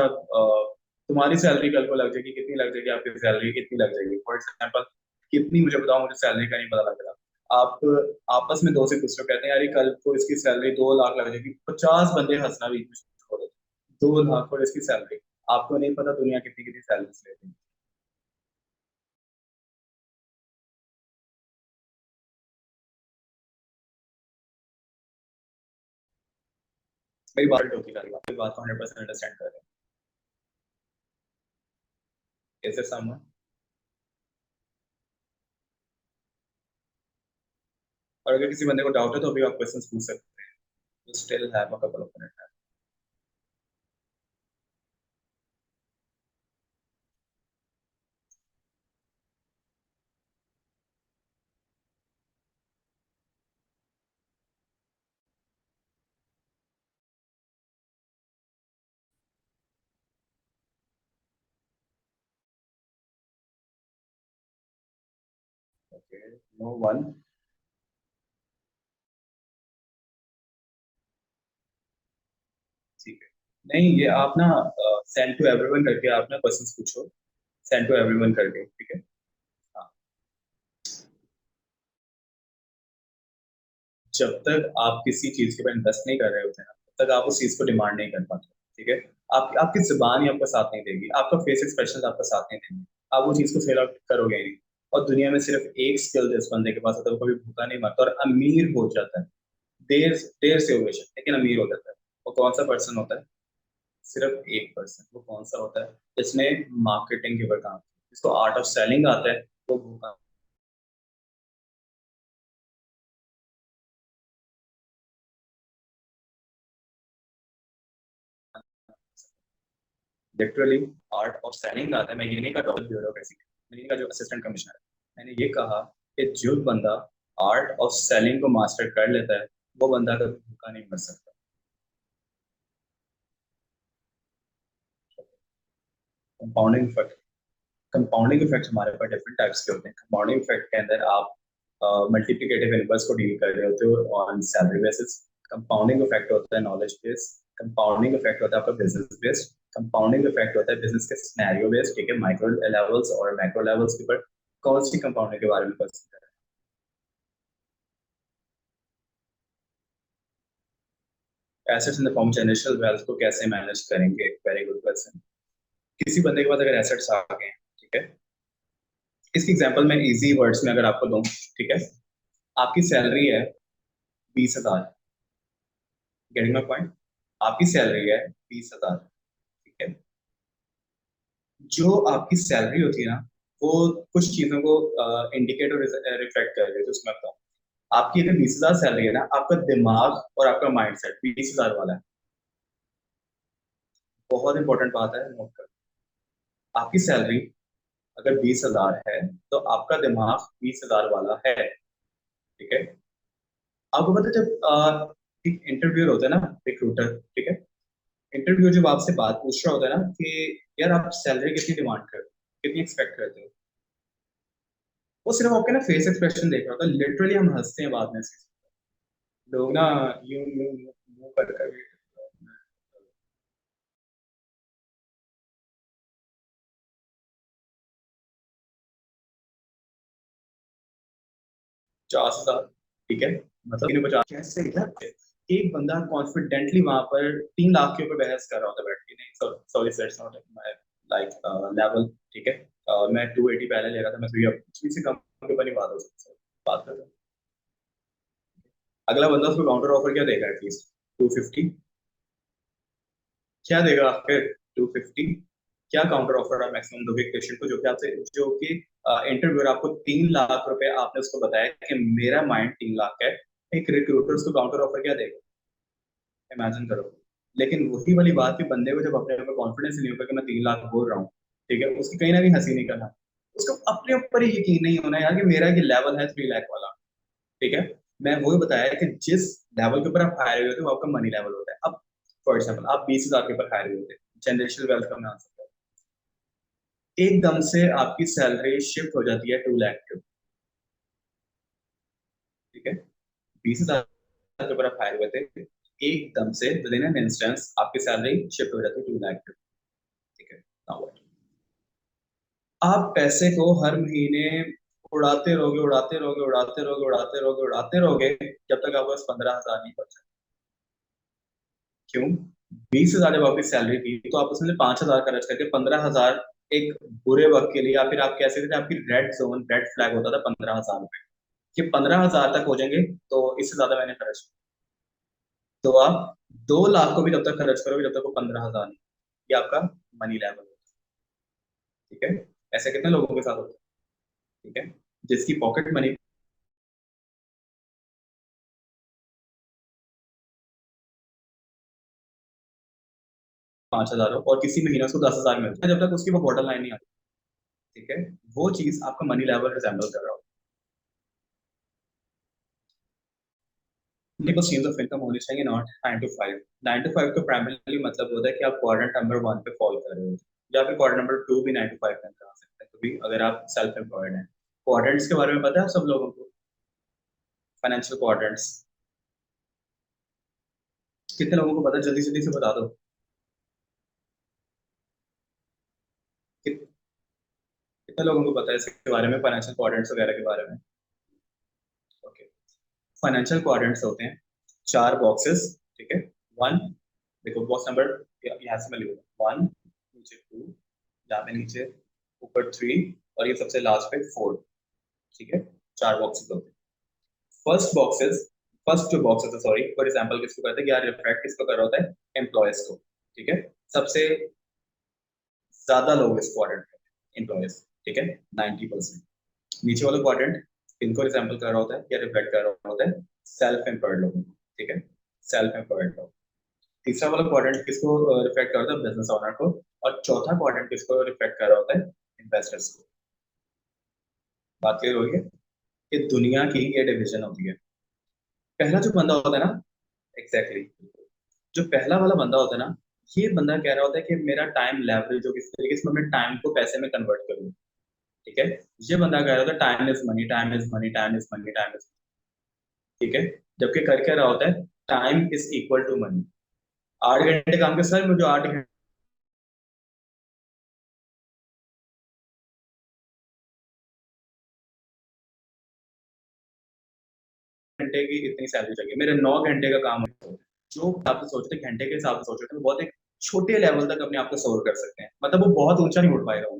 तुम्हारी सैलरी कल को लग जाएगी, कितनी लग जाएगी, आपकी सैलरी कितनी लग जाएगी, फॉर एग्जाम्पल कितनी, मुझे बताओ, मुझे सैलरी का नहीं पता लग रहा। आप आपस में दो से दूसरे कहते हैं यार ये कल को इसकी सैलरी 2 लाख लग जाएगी, 50 बंदे हंसना भी शुरू हो देते हैं। 2 लाख और इसकी सैलरी। आपको नहीं पता दुनिया कितनी कितनी सैलरी लेती है। मेरी बात टोकी कर रही है, आपकी बात को 100% अंडरस्टैंड कर रहे हैं। कैसे समझ? और अगर किसी बंदे को डाउट है तो अभी आप क्वेश्चन पूछ सकते हैं। Still have a couple of minute. Okay. No one. ठीक है। नहीं, ये आप ना सेंड टू एवरीवन करके आप ना क्वेश्चंस पूछो। सेंड टू एवरीवन करके, ठीक है। हाँ। जब तक आप किसी चीज के ऊपर इन्वेस्ट नहीं कर रहे होते हैं, तब तक आप उस चीज को डिमांड नहीं कर पाते। ठीक है। आपकी जुबान ही आपका साथ नहीं देगी, आपका फेस एक्सप्रेशन आपका साथ नहीं देंगे। आप वो चीज को फेल आउट करोगे ही नहीं। और दुनिया में सिर्फ एक स्किल जिस बंदे के पास होता है, वो कभी भूखा नहीं मरता और अमीर हो जाता है। देर देर से हो बेशक, लेकिन अमीर हो जाता है। वो कौन सा पर्सन होता है? सिर्फ एक पर्सन। वो कौन सा होता है? जिसने मार्केटिंग के ऊपर काम किया, जिसको आर्ट ऑफ सेलिंग आता है। वो भूखा। लिटरली आर्ट ऑफ सेलिंग आता है। मैं ये नहीं कहा टॉप ब्यूरोक्रेसी, मैंने नहीं कहा जो असिस्टेंट कमिश्नर है। मैंने ये कहा कि जो बंदा आर्ट ऑफ सेलिंग को मास्टर कर लेता है, वो बंदा कभी भूखा नहीं मर सकता। Compounding effect. कंपाउंडिंग इफेक्ट हमारे पास डिफरेंट टाइप्स के होते हैं। कंपाउंडिंग इफेक्ट के अंदर आप मल्टीप्लिकेटिव इनवर्स को डील कर रहे होते हो on salary basis. Compounding effect होता है नॉलेज बेस्ड। कंपाउंडिंग इफेक्ट होता है आपका बिजनेस बेस्ड। कंपाउंडिंग इफेक्ट होता है बिजनेस के सिनेरियो बेस्ड। ठीक है, माइक्रो लेवल्स और मैक्रो लेवल्स के ऊपर। कौन सी कंपाउंडिंग के बारे में क्वेश्चन कर रहे हैं? Assets in the form generational wealth को कैसे मैनेज करेंगे? Very good question. किसी बंदे के पास अगर एसेट्स आ गए हैं, ठीक है, इसकी एग्जांपल मैं इजी वर्ड्स में अगर आपको दूं, ठीक है, आपकी सैलरी है 20,000। Getting my point? आपकी सैलरी है 20,000। ठीक है। जो आपकी सैलरी होती है ना, वो कुछ चीजों को इंडिकेट और रिफ्लेक्ट कर रही है। तो उसमें बताओ, आपकी अगर 20,000 सैलरी है ना, आपका दिमाग और आपका माइंड सेट 20,000 वाला है। बहुत इंपॉर्टेंट बात है, नोट कर। आपकी सैलरी अगर 20,000 है, तो आपका दिमाग 20,000 वाला है। ठीक है। आपको पता है जब एक इंटरव्यू होता है ना, रिक्रूटर, ठीक है, इंटरव्यू जब आपसे बात पूछ रहा होता है ना कि यार आप सैलरी कितनी डिमांड करते हो, कितनी एक्सपेक्ट करते हो, वो सिर्फ आपके ना फेस एक्सप्रेशन देख रहा होता है। लिटरली हम हंसते हैं बाद में से। लोग ना यूं यूं मुंह कर कर 50,000। ठीक है। मतलब 50 कैसे यार? एक बंदा कॉन्फिडेंटली वहां पर 3 लाख के ऊपर बहस कर रहा होता है बैठ के, नहीं sorry that's not my like level. ठीक है। मैं 280 पहले ले रहा था, मैं 3 अब 3 से कम के ऊपर नहीं बात हो सकती। बात कर रहा हूँ। अगला बंदा उसको काउंटर ऑफर क्या देगा? एटलीस्ट 250 क्या देगा फिर? 250 क्या काउंटर ऑफर आप मैक्सिमम दोगे पेशेंट को, जो कि आपसे, जो कि इंटरव्यूअर आपको 3 लाख रुपए आपने उसको बताया कि मेरा माइंड 3 लाख है, एक रिक्रूटर उसको काउंटर ऑफर क्या देगा? इमेजिन करो। लेकिन वही वाली बात कि बंदे को जब अपने ऊपर कॉन्फिडेंस नहीं होगा कि मैं 3 लाख बोल रहा हूँ, ठीक है, उसकी कहीं ना कहीं हंसी नहीं करना, उसको अपने ऊपर ही यकीन नहीं होना यार कि मेरा ये लेवल है 3 लाख वाला, ठीक है। मैं वही बताया कि जिस लेवल के ऊपर आप हायर हुए होते हो वो आपका मनी लेवल होता है। अब फॉर एग्जाम्पल आप 20,000 के ऊपर हायर हुए होते, जनरेशनल वेल्थ का मैं आंसर, एकदम से आपकी सैलरी शिफ्ट हो जाती है 2 लाख के ऊपर, ठीक है। 20,000 के ऊपर आप हायर हुए थे, एकदम से विद इन एन इंस्टेंस आपकी सैलरी शिफ्ट हो जाती है 2 लाख के ऊपर, ठीक है। Now what? आप पैसे को हर महीने उड़ाते रहोगे, उड़ाते रहोगे, उड़ाते रहोगे, उड़ाते रहोगे, उड़ाते रहोगे, जब तक आपके पास 15,000 नहीं बचा। क्यों? 20,000 जब आपकी सैलरी थी तो आप उसमें से 5,000 खर्च करके 15,000 एक बुरे वक्त के लिए, या फिर आप कह सकते थे आपकी रेड जोन, रेड फ्लैग होता था 15,000 रुपए, कि 15,000 तक हो जाएंगे तो इससे ज्यादा मैंने खर्च किया। तो आप 2 लाख को भी तब तक खर्च करोगे जब तक वो 15,000 नहीं, ये आपका मनी लेवल है, ठीक है। ऐसे कितने लोगों के साथ होता है, ठीक है, जिसकी पॉकेट मनी 5,000 हो और किसी महीने उसको 10,000 मिलता है, जब तक उसकी वो बॉर्डर लाइन नहीं आती, ठीक है, वो चीज आपका मनी लेवल रिजेंबल कर रहा हो। मल्टीपल स्ट्रीम्स ऑफ इनकम होनी चाहिए, नॉट 9 to 5। 9 to 5 का प्राइमरीली मतलब होता है कि आप क्वाड्रेंट नंबर 1 पे फॉलो कर रहे हो, या फिर क्वाड्रेंट नंबर 2 भी 9 to 5 में आ सकता है कभी, अगर आप सेल्फ एम्प्लॉयड हैं। क्वाड्रेंट्स के बारे में पता है आप सब लोगों को? फाइनेंशियल क्वाड्रेंट्स कितने लोगों को पता है? जल्दी जल्दी से बता दो। कित- कितने लोगों को पता है इसके बारे में, फाइनेंशियल क्वाड्रेंट्स वगैरह के बारे में? ओके, फाइनेंशियल क्वाड्रेंट्स होते हैं 4 बॉक्सेस, ठीक है। वन, देखो बॉक्स नंबर यहाँ से मैं लिखूंगा 1, नीचे 2, यहाँ पे नीचे ऊपर 3, और ये सबसे लास्ट पे 4, ठीक है। 4 बॉक्सेस होते हैं। फर्स्ट बॉक्सेस, फर्स्ट जो बॉक्सेस है, सॉरी, फॉर एग्जांपल किसको कहते हैं, यार रिफ्लेक्ट किसको कर रहा होता है? एम्प्लॉयज को, ठीक है। सबसे ज्यादा लोग इस क्वाड्रेंट में एम्प्लॉयज, ठीक है, 90%। नीचे वाला क्वाड्रेंट इनको रिजेंबल कर रहा होता है या रिफ्लेक्ट कर रहा होता है? सेल्फ एम्प्लॉयड लोगों को, ठीक है, सेल्फ एम्प्लॉयड लोग। तीसरा वाला क्वाड्रेंट किसको रिफ्लेक्ट कर रहा होता है? बिजनेस ओनर को। और चौथा क्वाड्रेंट किसको रिफ्लेक्ट कर रहा होता है? इन्वेस्टर्स को। बात क्लियर हो गई है? कि दुनिया की ये डिवीजन होती है। पहला जो बंदा होता है ना, एग्जैक्टली exactly, जो पहला वाला बंदा होता है ना, ये बंदा कह रहा होता है कि मेरा टाइम लेवरेज हो किस तरीके से मैं टाइम को पैसे में कन्वर्ट करूँ, ठीक है। ये बंदा कह रहा होता है time is money, time is money, time is money, time is, ठीक है। जबकि कर क्या रहा होता है? Time is equal to money. 8 घंटे काम के सर मुझे 8 घंटे की इतनी सैलरी चाहिए, मेरे 9 घंटे का काम है। जो आप सोचते हैं घंटे के हिसाब से सोच रहे हैं, बहुत एक छोटे लेवल तक अपने आप को सोल्व कर सकते हैं, मतलब वो बहुत ऊंचा नहीं उठ पाएगा वो,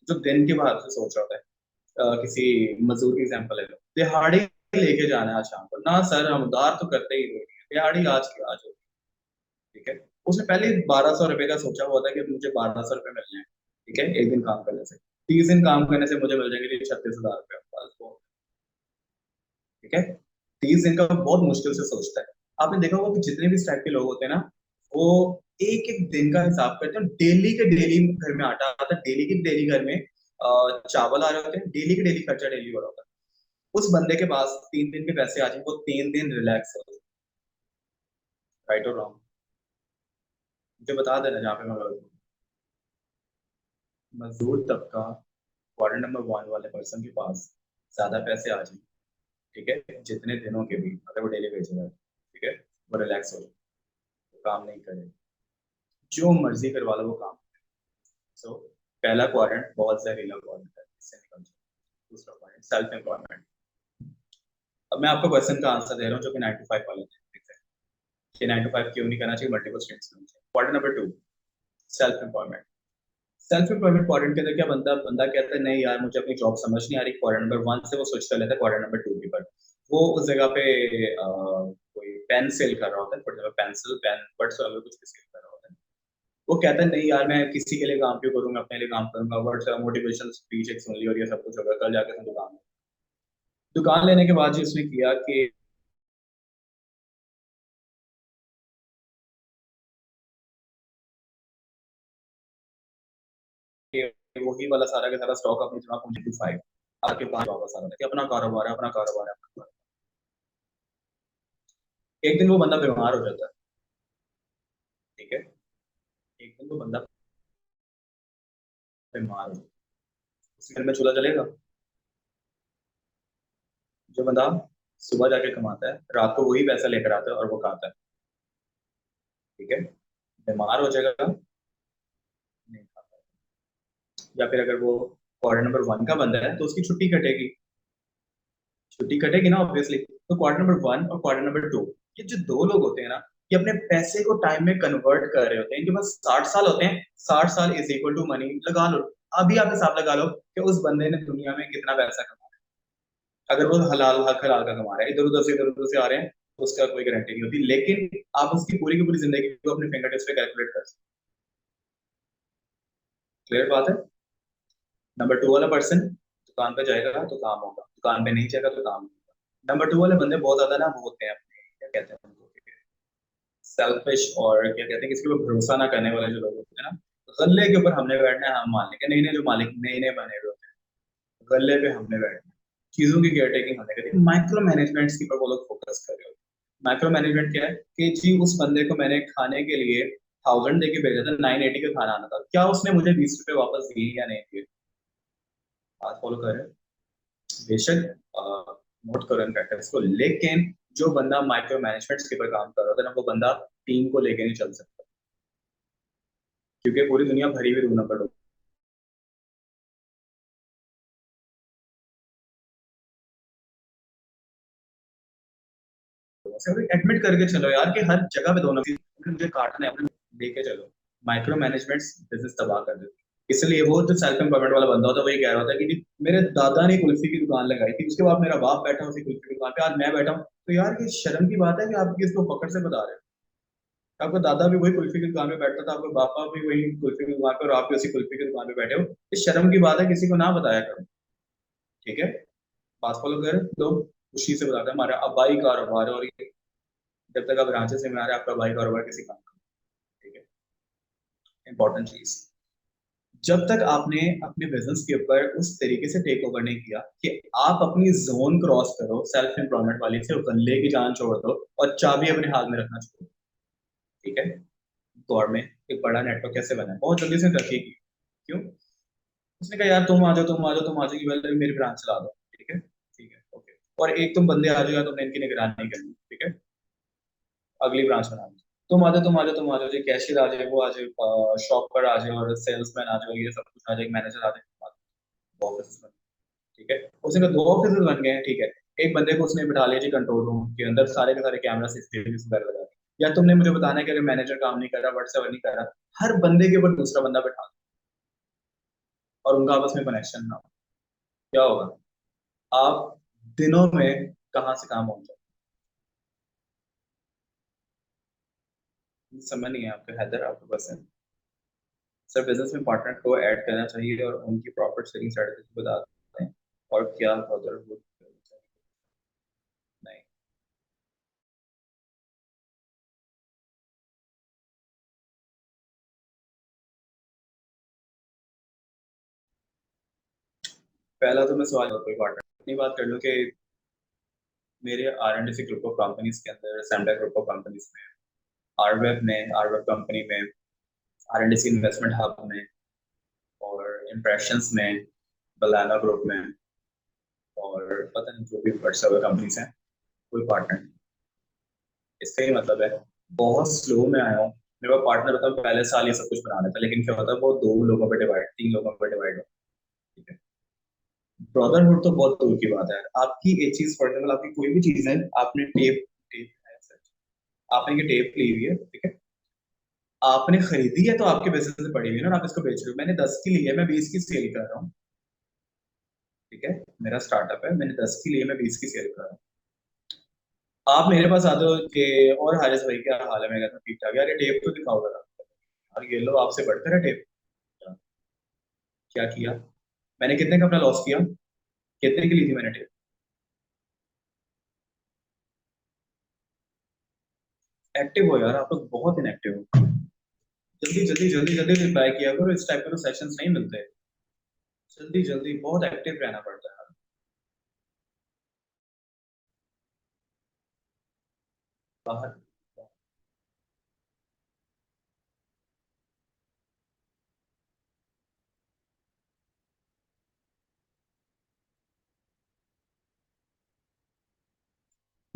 जो दिन के बाद से सोच रहा होता है। किसी मजदूर की एग्जाम्पल है लो, दिहाड़ी लेके जाना है आज शाम को, ना सर हम उधार तो करते ही नहीं है, दिहाड़ी आज की आज होगी, ठीक है। उसने पहले 1,200 रुपए का सोचा हुआ था कि मुझे 1,200 रुपए मिलने हैं, ठीक है, एक दिन काम करने से। 30 दिन काम करने से मुझे मिल जाएंगे 36,000 रुपये बस वो, ठीक है। 30 दिन का बहुत मुश्किल से सोचता है। आपने देखा होगा कि जितने भी इस टाइप के लोग होते हैं ना, वो एक एक दिन का हिसाब करते हैं, डेली के डेली घर में आटा आता है, डेली के डेली घर में चावल आ रहे होते हैं, डेली के डेली खर्चा डेली हो रहा होता है। उस बंदे के पास 3 दिन के पैसे आ जाए, वो 3 दिन रिलैक्स हो, राइट और रॉन्ग? मुझे बता देना जहाँ पे मैं गलत हूँ। मजदूर तबका क्वार्टर नंबर 1 वाले पर्सन के पास ज्यादा पैसे आ जाए, ठीक है, जितने दिनों के भी, अगर वो डेली बेच रहा है, ठीक है, वो रिलैक्स हो जाए, वो काम नहीं करे, जो मर्जी करवा लो वो काम। सो पहला क्वाड्रेंट बहुत जहरीला क्वाड्रेंट है, इससे निकल जाओ। दूसरा क्वाड्रेंट सेल्फ एम्प्लॉयमेंट। अब मैं आपको क्वेश्चन का आंसर दे रहा हूँ जो कि 9 to 5 वाले थे, ठीक है, कि 9 to 5 क्यों नहीं करना चाहिए, मल्टीपल स्ट्रीम्स करना चाहिए। Quadrant number 2, self employment. Self employment quadrant के अंदर क्या बंदा बंदा कहता है नहीं यार मुझे अपनी जॉब समझ नहीं आ रही, क्वाड्रेंट नंबर 1 से वो स्विच कर लेता है क्वाड्रेंट नंबर 2 के ऊपर। वो उस जगह पे कोई पेन सेल कर रहा होता है, for example pencil, pen, whatsoever कुछ भी सेल कर रहा होता है। वो कहता है नहीं यार मैं किसी के लिए काम क्यों करूंगा, अपने लिए काम करूंगा, व्हाट्सएवर मोटिवेशनल स्पीच एक सुन ली और ये सब कुछ होगा, कल जाके दुकान लेने के बाद जो उसने किया कि वही वाला सारा का सारा स्टॉक अपनी जमा पूंजी टू फाइव आपके पास वापस आ रहा था कि अपना कारोबार है, अपना कारोबार है, अपना कारोबार है। एक दिन वो बंदा बीमार हो जाता है, ठीक है, एक दिन वो बंदा बीमार हो जाता है, उसके घर में चूल्हा जलेगा? जो बंदा सुबह जाके कमाता है, रात को वही पैसा लेकर आता है और वो खाता है, ठीक है, बीमार हो जाएगा, नहीं खाता है। या फिर अगर वो क्वार्टर नंबर वन का बंदा है तो उसकी छुट्टी कटेगी, छुट्टी कटेगी ना ऑब्वियसली। तो क्वार्टर नंबर वन और क्वार्टर नंबर टू, ये जो दो लोग होते हैं ना, ये अपने पैसे को टाइम में कन्वर्ट कर रहे होते हैं। इनके पास 60 साल होते हैं, 60 साल इज इक्वल टू मनी। लगा लो, अभी आप हिसाब लगा लो कि उस बंदे ने दुनिया में कितना पैसा कमाया। अगर वो हलाल हक हलाल का कमा रहा है, इधर उधर से आ रहे हैं, तो उसका कोई गारंटी नहीं होती, लेकिन आप उसकी पूरी की पूरी जिंदगी को अपने फिंगर टिप्स पे कैलकुलेट कर सकते। क्लियर बात है? नंबर टू वाला पर्सन दुकान पे जाएगा तो काम होगा, दुकान पे नहीं जाएगा तो काम नहीं होगा। नंबर टू वाले बंदे बहुत ज्यादा ना वो होते हैं अपने, क्या कहते हैं उनको, सेल्फिश, और क्या कहते हैं, किसी के ऊपर भरोसा ना करने वाले जो लोग होते हैं ना। गल्ले के ऊपर हमने बैठना है, हम मालिक है, नए नए जो मालिक नए नए बने हुए होते हैं, गल्ले पे हमने बैठना है, चीजों की केयर टेकिंग हमने करनी है। माइक्रो मैनेजमेंट के ऊपर वो लोग फोकस कर रहे होते हैं। माइक्रो मैनेजमेंट क्या है कि जी उस बंदे को मैंने खाने के लिए 1000 दे के भेजा था, 980 का खाना आना था, क्या उसने मुझे 20 रुपए वापस दिए या नहीं दिए? बात फॉलो कर रहे हैं? बेशक नोट करो इन फैक्टर्स को, लेकिन जो बंदा माइक्रो मैनेजमेंट के ऊपर काम कर रहा होता है ना, वो बंदा टीम को लेके नहीं चल सकता, क्योंकि पूरी दुनिया भरी हुई 2 नंबर लोगों से। एडमिट करके चलो यार कि हर जगह पे 2 नंबर मुझे काटना है, अपने लेके चलो। माइक्रो मैनेजमेंट बिजनेस तबाह कर देती है। इसलिए वो जो सेल्फ एम्प्लॉयमेंट वाला बंदा होता है वही कह रहा होता है कि जी मेरे दादा ने कुल्फी की दुकान लगाई थी, उसके बाद मेरा बाप बैठा उसी कुल्फी की दुकान पे, आज मैं बैठा हूँ। तो यार ये शर्म की बात है कि आप इसको पकड़ से बता रहे हो। आपका दादा भी वही कुल्फी की दुकान पे बैठता था, आपका पापा भी वही कुल्फी की दुकान पे, और आप भी उसी कुल्फी की दुकान पे बैठे हो। ये शर्म की बात है, किसी को ना बताया करो, ठीक है? बात फॉलो कर लोग खुशी से बताते हैं हमारा अबाई कारोबार है, और ये जब तक आप रांची से में आ रहे हैं आपका अबाई कारोबार किसी काम का, ठीक है? इंपॉर्टेंट चीज, जब तक आपने अपने बिजनेस के ऊपर उस तरीके से टेक ओवर नहीं किया कि आप अपनी जोन क्रॉस करो सेल्फ एम्प्लॉयमेंट वाली से, गले की जान छोड़ दो और चाबी अपने हाथ में रखना छोड़ो, ठीक है? दौर में एक बड़ा नेटवर्क कैसे बना है, बहुत जल्दी से तरक्की की। क्यों? उसने कहा यार तुम आ जाओ, तुम आ जाओ, तुम आ जाओ, ये वाले मेरी ब्रांच चला दो, ठीक है, ठीक है, ओके। और एक तुम बंदे आ जाओ, तुमने इनकी निगरानी करनी, ठीक है, अगली ब्रांच बना दी। तुम आ जाओ, तुम आ जाओ, तुम आ जाओ जी, कैशियर आ जाए, वो आ जाए, शॉप पर आ जाए, और सेल्समैन आ जाए, ये सब कुछ आ जाए, मैनेजर आ जाए, ऑफिस में, ठीक है। उसने कहा 2 ऑफिस बन गए हैं, ठीक है। एक बंदे को उसने बिठा लिया जी कंट्रोल रूम के अंदर, सारे के सारे कैमरा सीसीटीवी वगैरह लगा दिए। या तुमने मुझे बताना है कि अगर मैनेजर काम नहीं कर रहा, व्हाट्सएप नहीं कर रहा, हर बंदे के ऊपर दूसरा बंदा बैठा दो, और उनका आपस में कनेक्शन ना हो, क्या होगा? आप दिनों में कहाँ से काम हो जाए? समझ नहीं है आपको हैदर, आपको बस है सर बिजनेस में पार्टनर को ऐड करना चाहिए और उनकी प्रॉफिट शेयरिंग स्ट्रेटजी बताते हैं, और क्या ब्रदरहुड नहीं। पहला तो मैं सवाल और कोई पार्टनर इतनी बात कर लूँ कि मेरे RNDC ग्रुप ऑफ कंपनीज के अंदर, सेंडर ग्रुप ऑफ कंपनीज में, आरवेब में, आरवेब कंपनी में, RNDC इन्वेस्टमेंट हब में, और इम्प्रेशंस में, बलाना ग्रुप में, और पता नहीं जो भी व्हाट्सएप कंपनीज हैं, कोई पार्टनर नहीं। इसका ही मतलब है बहुत स्लो में आया हूँ। मेरे पास पार्टनर होता है, पहले साल ये सब कुछ बना लेता, लेकिन क्या होता है वो 2 लोगों पर डिवाइड, 3 लोगों पर डिवाइड हो, ठीक है? ब्रदरहुड तो बहुत दूर की बात है। आपकी एक चीज, फॉर एग्जाम्पल आपकी कोई भी चीज है, आपने टेप टेप है सच, आपने ये टेप ली हुई है, ठीक है, आपने खरीदी है तो आपके बिजनेस में पड़ी हुई है ना, आप इसको बेच रहे हो। मैंने 10 की ली है, मैं 20 की सेल कर रहा हूँ, ठीक है, मेरा स्टार्टअप है, मैंने 10 की ली है, मैं 20 की सेल कर रहा हूँ। आप मेरे पास आते हो कि और हारिस भाई क्या हाल है, मैं कहता हूँ ठीक ठाक। यार ये टेप तो दिखाओ जरा। यार ये लो, आपसे बढ़कर है टेप। क्या किया मैंने, कितने का अपना लॉस किया, कितने की ली थी मैंने टेप? एक्टिव हो यार, आप लोग बहुत इनएक्टिव हो। जल्दी जल्दी जल्दी जल्दी रिप्लाई किया करो, इस टाइप के तो सेशंस नहीं मिलते। जल्दी जल्दी बहुत एक्टिव रहना पड़ता है। बाहर।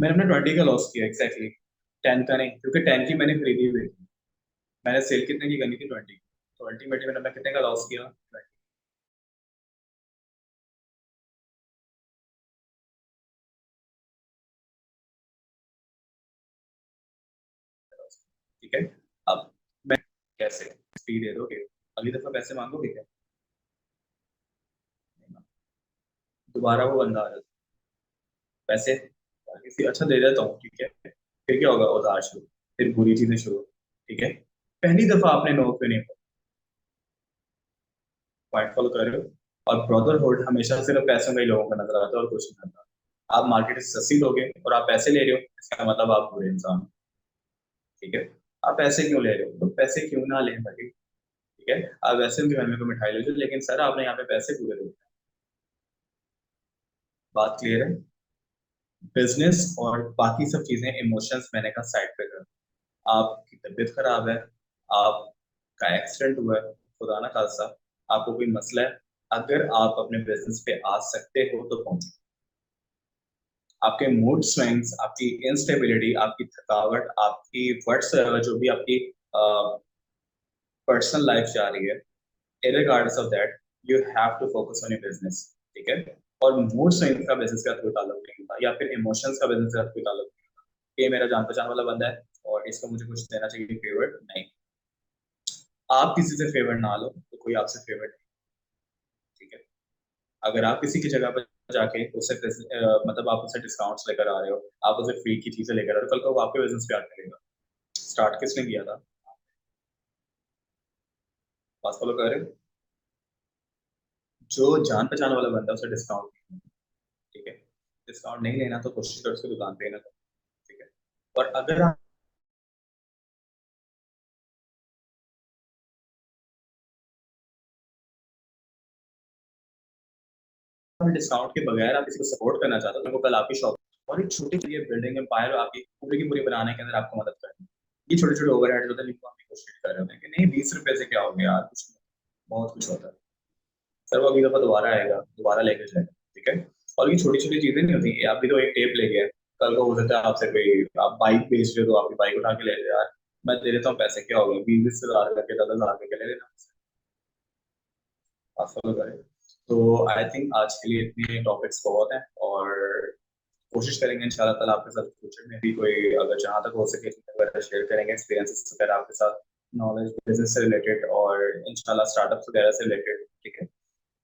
मैंने अपना 20 का लॉस किया एग्जैक्टली। 10 का नहीं, क्योंकि 10 की मैंने खरीदी हुई थी। मैंने सेल कितने की करनी थी, 20। तो अल्टीमेटली मैंने अपना कितने का लॉस किया, 20 का loss किया। ठीक है। अब मैं कैसे फी दे दोगे, अगली दफा पैसे मांगोगे क्या? नहीं मांग- दोबारा वो बंदा आ जाता पैसे, किसी अच्छा दे देता हूँ, ठीक है। फिर क्या होगा, औजार शुरू, फिर बुरी चीजें शुरू। ठीक है। पहली दफा आपने नो पे नहीं, पॉइंट फॉलो कर रहे हो। और ब्रदरहुड हमेशा सिर्फ पैसों में ही लोगों का नजर आता है और कुछ नहीं आता। आप मार्केट से सस्ती दोगे और आप पैसे ले रहे हो, इसका मतलब आप बुरे इंसान हो। ठीक है। आप पैसे क्यों ले रहे हो, तो पैसे क्यों ना लें भाई। ठीक है। आप वैसे उनके घर में को मिठाई ले लो, लेकिन सर आपने यहाँ पे पैसे पूरे दो। बात क्लियर है। बिजनेस और बाकी सब चीजें, इमोशंस मैंने कहा साइड पे कर। आपकी तबीयत खराब है, आपका एक्सीडेंट हुआ है, खुदा ना खास्ता, आपको कोई मसला है, अगर आप अपने बिजनेस पे आ सकते हो तो पहुंचो। आपके मूड स्विंग्स, आपकी इंस्टेबिलिटी, आपकी थकावट, आपकी वर्ड्स, जो भी आपकी पर्सनल लाइफ जा रही है, irregardless of that, you have to focus on your business। ठीक है। और मूड स्विंग का बिजनेस का कोई ताल्लुक नहीं होता, या फिर इमोशंस का बिजनेस का कोई ताल्लुक नहीं होता। ये मेरा जान पहचान वाला बंदा है और इसको मुझे कुछ देना चाहिए फेवर, नहीं। आप किसी से फेवर ना लो तो कोई आपसे फेवर नहीं। ठीक है। अगर आप किसी की जगह पर जाके उससे मतलब आप उससे डिस्काउंट्स लेकर आ रहे हो, आप उसे फ्री की चीजें लेकर आ रहे हो, कल को वो आपके बिजनेस पे आके लेगा। स्टार्ट किसने किया था? बात फॉलो कर रहे हो। जो जान पहचान वाला बंदा है, उसे डिस्काउंट, ठीक है, डिस्काउंट नहीं लेना तो कोशिश करो उसकी दुकान पे ना करो। ठीक है। और अगर आप डिस्काउंट के बगैर आप किसी को सपोर्ट करना चाहते हो तो वो कल आपकी शॉप और एक छोटी सी बिल्डिंग एम्पायर आपकी पूरी की पूरी बनाने के अंदर आपको मदद करें। ये छोटे छोटे ओवरहेड होते हैं जिनको आप कोशिश कर रहे होते हैं कि नहीं 20 रुपए से क्या हो गया यार, कुछ नहीं, बहुत कुछ होता है। सर वो अगली दफा दोबारा आएगा, दोबारा लेके जाएगा। ठीक है। और ये छोटी छोटी चीजें नहीं होती, आप भी तो एक टेप ले गए, कल को हो सकता है आपसे कोई, आप बाइक बेच रहे हो तो आपकी बाइक उठा के ले जाए, यार मैं दे देता हूँ पैसे, क्या हो गया, 20-20 हजार करके 10,000 करके ले लेना। आप फॉलो करें। तो आई थिंक आज के लिए इतने टॉपिक्स बहुत हैं, और कोशिश करेंगे इंशाल्लाह ताला आपके साथ फ्यूचर में भी कोई, अगर जहाँ तक हो सके वगैरह शेयर करेंगे एक्सपीरियंसेस वगैरह आपके साथ, नॉलेज बिजनेस से रिलेटेड और इंशाल्लाह स्टार्टअप्स वगैरह से रिलेटेड। ठीक है।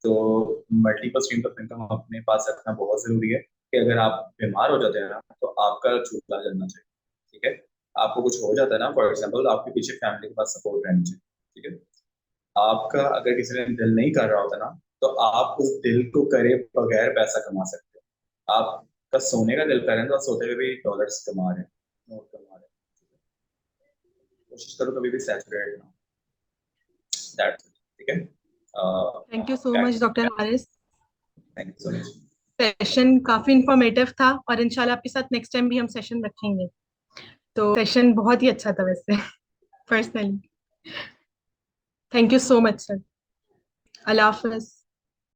तो मल्टीपल स्ट्रीम ऑफ इनकम अपने पास रखना बहुत जरूरी है, कि अगर आप बीमार हो जाते हैं ना तो आपका चूल्हा जलना चाहिए। ठीक है। आपको कुछ हो जाता है ना, फॉर एग्जाम्पल, आपके पीछे फैमिली के पास सपोर्ट रहनी चाहिए। ठीक है। आपका अगर किसी ने दिल नहीं कर रहा होता ना, तो आप उस दिल को करे बगैर पैसा कमा सकते हो। आपका सोने का दिल करे तो आप सोते हुए भी डॉलर्स कमा रहे हैं, नोट कमा रहे हैं। कोशिश करो कभी भी सैचुरेट ना, दैट्स ठीक है। Thank you so much doctor Haris. Thank you so much. Session काफी इंफॉर्मेटिव था और इंशाल्लाह आपके साथ नेक्स्ट टाइम भी हम सेशन रखेंगे। तो सेशन बहुत ही अच्छा था वैसे personally. Thank you so much sir. Allah Hafiz.